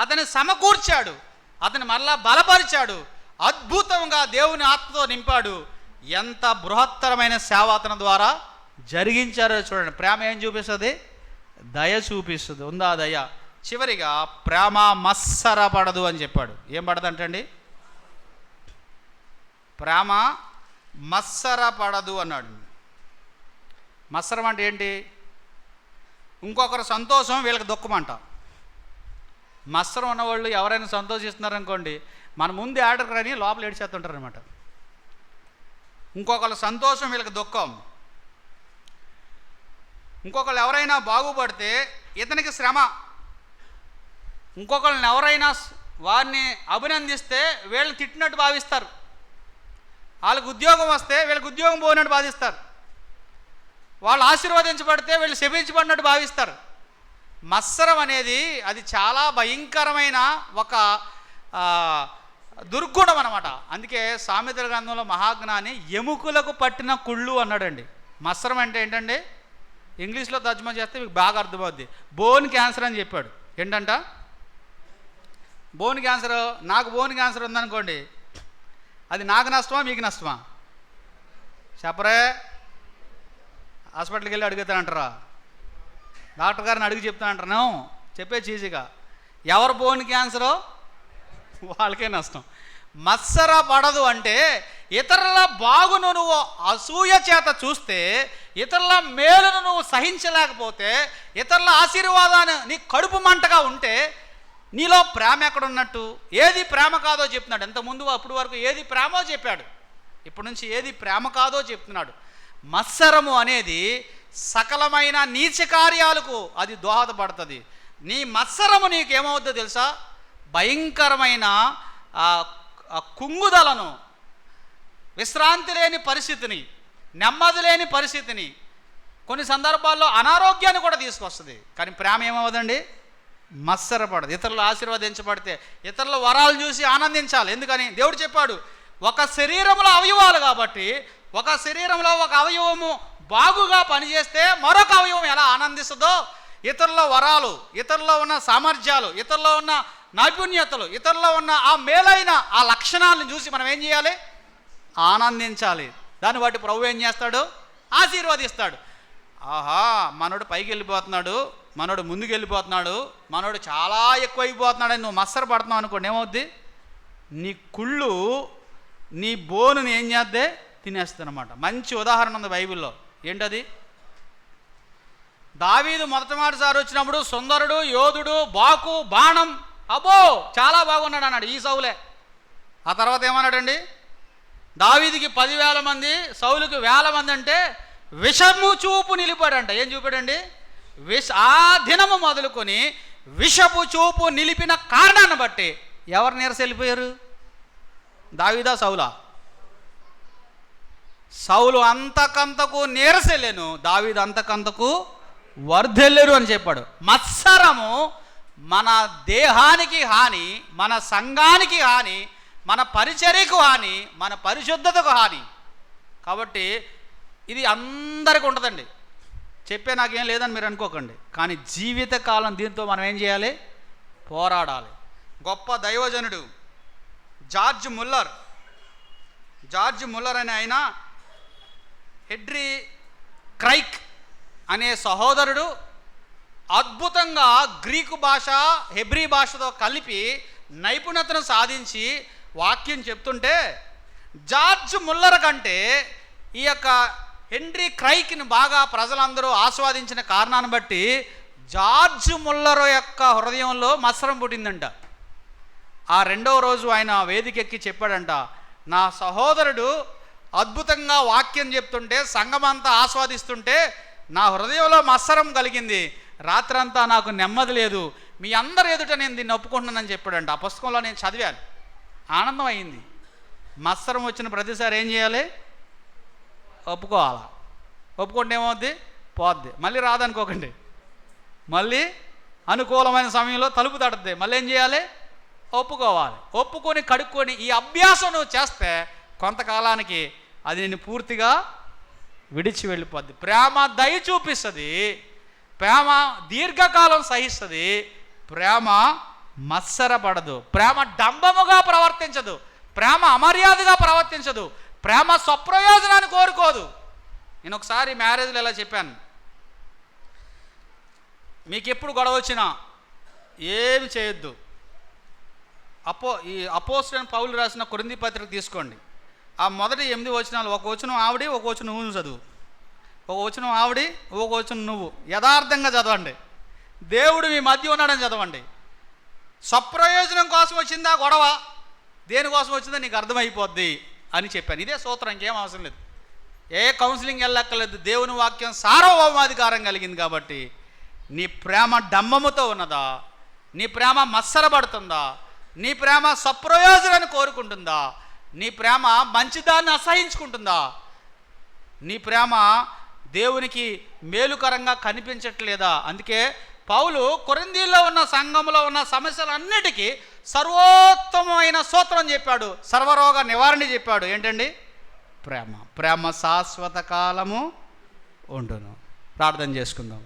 అతని సమకూర్చాడు, అతని మరలా బలపరిచాడు, అద్భుతంగా దేవుని ఆత్మతో నింపాడు. ఎంత బృహత్తరమైన సేవ అతని ద్వారా జరిగించారో చూడండి. ప్రేమ ఏం చూపిస్తుంది? దయ చూపిస్తుంది. ఉందా దయ? చివరిగా ప్రేమ మత్సర పడదు అని చెప్పాడు. ఏం పడదంటండి? ప్రేమ మత్సర పడదు అన్నాడు. మత్సరం అంటే ఏంటి? ఇంకొకరు సంతోషం వీళ్ళకి దుఃఖమంట. మత్సరం ఉన్నవాళ్ళు ఎవరైనా సంతోషిస్తున్నారనుకోండి, మన ముందు ఆర్డర్ కానీ లోపల ఏడ్చేస్తుంటారు అనమాట. ఇంకొకళ్ళ సంతోషం వీళ్ళకి దుఃఖం. ఇంకొకళ్ళు ఎవరైనా బాగుపడితే ఇతనికి శ్రమ. ఇంకొకళ్ళని ఎవరైనా వారిని అభినందిస్తే వీళ్ళని తిట్టినట్టు భావిస్తారు. వాళ్ళకి ఉద్యోగం వస్తే వీళ్ళకి ఉద్యోగం పోయినట్టు భావిస్తారు. వాళ్ళు ఆశీర్వదించబడితే వీళ్ళు శపించబడినట్టు భావిస్తారు. మత్సరం అనేది అది చాలా భయంకరమైన ఒక దుర్గుణం అన్నమాట. అందుకే సామెతల గ్రంథంలో మహాజ్ఞాని ఎముకలకు పట్టిన కుళ్ళు అన్నాడండి. మత్సరం అంటే ఏంటండి? ఇంగ్లీష్లో తర్జుమా చేస్తే మీకు బాగా అర్థమవుద్ది. బోన్ క్యాన్సర్ అని చెప్పాడు. ఏంటంట? Bone cancer. నాకు బోన్ క్యాన్సర్ ఉందనుకోండి, అది నాకు నష్టమా మీకు నష్టమా? చెప్పరే. హాస్పిటల్కి వెళ్ళి అడుగుతానంటారా? డాక్టర్ గారిని అడిగి చెప్తానంటాను. చెప్పే చీజీగా ఎవరు బోన్ క్యాన్సరో వాళ్ళకే నష్టం. మత్సర పడదు అంటే ఇతరుల బాగును నువ్వు అసూయ చేత చూస్తే, ఇతరుల మేలును నువ్వు సహించలేకపోతే, ఇతరుల ఆశీర్వాదాన్ని నీ కడుపు మంటగా ఉంటే నీలో ప్రేమ ఎక్కడున్నట్టు? ఏది ప్రేమ కాదో చెప్తున్నాడు. ఇంతకుముందు అప్పుడు వరకు ఏది ప్రేమో చెప్పాడు, ఇప్పటి నుంచి ఏది ప్రేమ కాదో చెప్తున్నాడు. మత్సరము అనేది సకలమైన నీచ కార్యాలకు అది దోహదపడుతుంది. నీ మత్సరము నీకేమవుద్దో తెలుసా? భయంకరమైన కుంగుదలను, విశ్రాంతి లేని పరిస్థితిని, నెమ్మది లేని పరిస్థితిని, కొన్ని సందర్భాల్లో అనారోగ్యాన్ని కూడా తీసుకొస్తుంది. కానీ ప్రేమ ఏమవుదండి? మత్సరపడదు. ఇతరులు ఆశీర్వదించబడితే, ఇతరుల వరాలు చూసి ఆనందించాలి. ఎందుకని? దేవుడు చెప్పాడు, ఒక శరీరంలో అవయవాలు కాబట్టి ఒక శరీరంలో ఒక అవయవము బాగుగా పనిచేస్తే మరొక అవయవం ఎలా ఆనందిస్తుందో, ఇతరుల వరాలు, ఇతరుల్లో ఉన్న సామర్థ్యాలు, ఇతరుల్లో ఉన్న నైపుణ్యతలు, ఇతరుల్లో ఉన్న ఆ మేలైన ఆ లక్షణాలను చూసి మనం ఏం చేయాలి? ఆనందించాలి. దాన్ని బట్టి ప్రభు ఏం చేస్తాడు? ఆశీర్వదిస్తాడు. ఆహా, మనోడు పైకి వెళ్ళిపోతున్నాడు, మనోడు ముందుకు వెళ్ళిపోతున్నాడు, మనోడు చాలా ఎక్కువ అయిపోతున్నాడని నువ్వు మత్సర పడుతున్నావు అనుకోండి, ఏమవుద్ది? నీ కుళ్ళు నీ బోనుని ఏం చేద్దే? తినేస్తుంది అనమాట. మంచి ఉదాహరణ ఉంది బైబిల్లో. ఏంటది? దావీదు మొదటిసారి వచ్చినప్పుడు సుందరుడు, యోధుడు, బాకు, బాణం, అబ్బో చాలా బాగున్నాడు అన్నాడు ఈ సౌలే. ఆ తర్వాత ఏమన్నాడండి? దావీదికి 10,000 మంది, సౌలుకి 1,000 మంది అంటే విషము చూపు నిలిపాడంట. ఏం చూపాడండి? ఆ దినము మొదలుకొని విషపు చూపు నిలిపిన కారణాన్ని బట్టి ఎవరు నీరస వెళ్ళిపోయారు? దావీదా, సౌలా? సౌలు అంతకంతకు నీరసెళ్ళాను, దావీదు అంతకంతకు వర్ధెల్లరు అని చెప్పాడు. మత్సరము మన దేహానికి హాని, మన సంఘానికి హాని, మన పరిచర్యకు హాని, మన పరిశుద్ధతకు హాని. కాబట్టి ఇది అందరికీ ఉంటుందండి. చెప్పే నాకేం లేదని మీరు అనుకోకండి, కానీ జీవితకాలం దీంతో మనం ఏం చేయాలి? పోరాడాలి. గొప్ప దైవజనుడు జార్జ్ ముల్లర్ అనే ఆయన హెన్రీ క్రైక్ అనే సహోదరుడు అద్భుతంగా గ్రీకు భాష, హెబ్రీ భాషతో కలిపి నైపుణ్యతను సాధించి వాక్యం చెప్తుంటే, జార్జ్ ముల్లర్ కంటే ఈ యొక్క హెన్రీ క్రైక్ని బాగా ప్రజలందరూ ఆస్వాదించిన కారణాన్ని బట్టి జార్జ్ ముల్లర్ యొక్క హృదయంలో మత్సరం పుట్టిందంట. ఆ 2వ రోజు ఆయన వేదికెక్కి చెప్పాడంట, నా సహోదరుడు అద్భుతంగా వాక్యం చెప్తుంటే, సంఘమంతా ఆస్వాదిస్తుంటే నా హృదయంలో మత్సరం కలిగింది, రాత్రంతా నాకు నెమ్మది లేదు, మీ అందరి ఎదుట నేను దీన్ని ఒప్పుకుంటున్నానని చెప్పాడంట. ఆ పుస్తకంలో నేను చదివాను, ఆనందం అయింది. మత్సరం వచ్చిన ప్రతిసారి ఏం చేయాలి? ఒప్పుకోవాలా. ఒప్పుకుంటే ఏమవుద్ది? పోద్ది. మళ్ళీ రాదనుకోకండి, మళ్ళీ అనుకూలమైన సమయంలో తలుపు తడుద్ది. మళ్ళీ ఏం చేయాలి? ఒప్పుకోవాలి. ఒప్పుకొని కడుక్కొని ఈ అభ్యాసం నువ్వు చేస్తే కొంతకాలానికి అది నేను పూర్తిగా విడిచి వెళ్ళిపోద్ది. ప్రేమ దయ చూపిస్తుంది, ప్రేమ దీర్ఘకాలం సహిస్తుంది, ప్రేమ మత్సరపడదు, ప్రేమ డంబముగా ప్రవర్తించదు, ప్రేమ అమర్యాదగా ప్రవర్తించదు, ప్రేమ స్వప్రయోజనాన్ని కోరుకోదు. నేను ఒకసారి మ్యారేజ్లో ఇలా చెప్పాను, మీకు ఎప్పుడు గొడవ వచ్చినా ఏమి చేయొద్దు. ఈ అపోస్తలుడైన పౌలు రాసిన కొరింథీ పత్రిక తీసుకోండి. ఆ మొదటి 8 వచనాలు, ఒక వచనం ఆవిడి, ఒక వచనం నువ్వు చదువు, ఒక వచనం ఆవిడి, ఒక వచనం నువ్వు, యథార్థంగా చదవండి. దేవుడు మీ మధ్య ఉన్నాడని చదవండి. స్వప్రయోజనం కోసం వచ్చిందా గొడవ, దేనికోసం వచ్చిందో నీకు అర్థమైపోద్ది అని చెప్పాను. ఇదే సూత్రం, ఇంకేం అవసరం లేదు, ఏ కౌన్సిలింగ్ వెళ్ళక్కర్లేదు. దేవుని వాక్యం సార్వభౌమాధికారం కలిగింది కాబట్టి నీ ప్రేమ డంబముతో ఉన్నదా, నీ ప్రేమ మత్సరపడుతుందా, నీ ప్రేమ స్వప్రయోజనాన్ని కోరుకుంటుందా, నీ ప్రేమ మంచిదాన్ని అసహించుకుంటుందా, నీ ప్రేమ దేవునికి మేలుకరంగా కనిపించట్లేదా? అందుకే పౌలు కొరింథీలో ఉన్న సంఘంలో ఉన్న సమస్యలన్నిటికీ సర్వోత్తమమైన సూత్రం చెప్పాడు, సర్వరోగ నివారణ చెప్పాడు. ఏంటండి? ప్రేమ. ప్రేమ శాశ్వత కాలము ఉండును. ప్రార్థన చేసుకుందాం.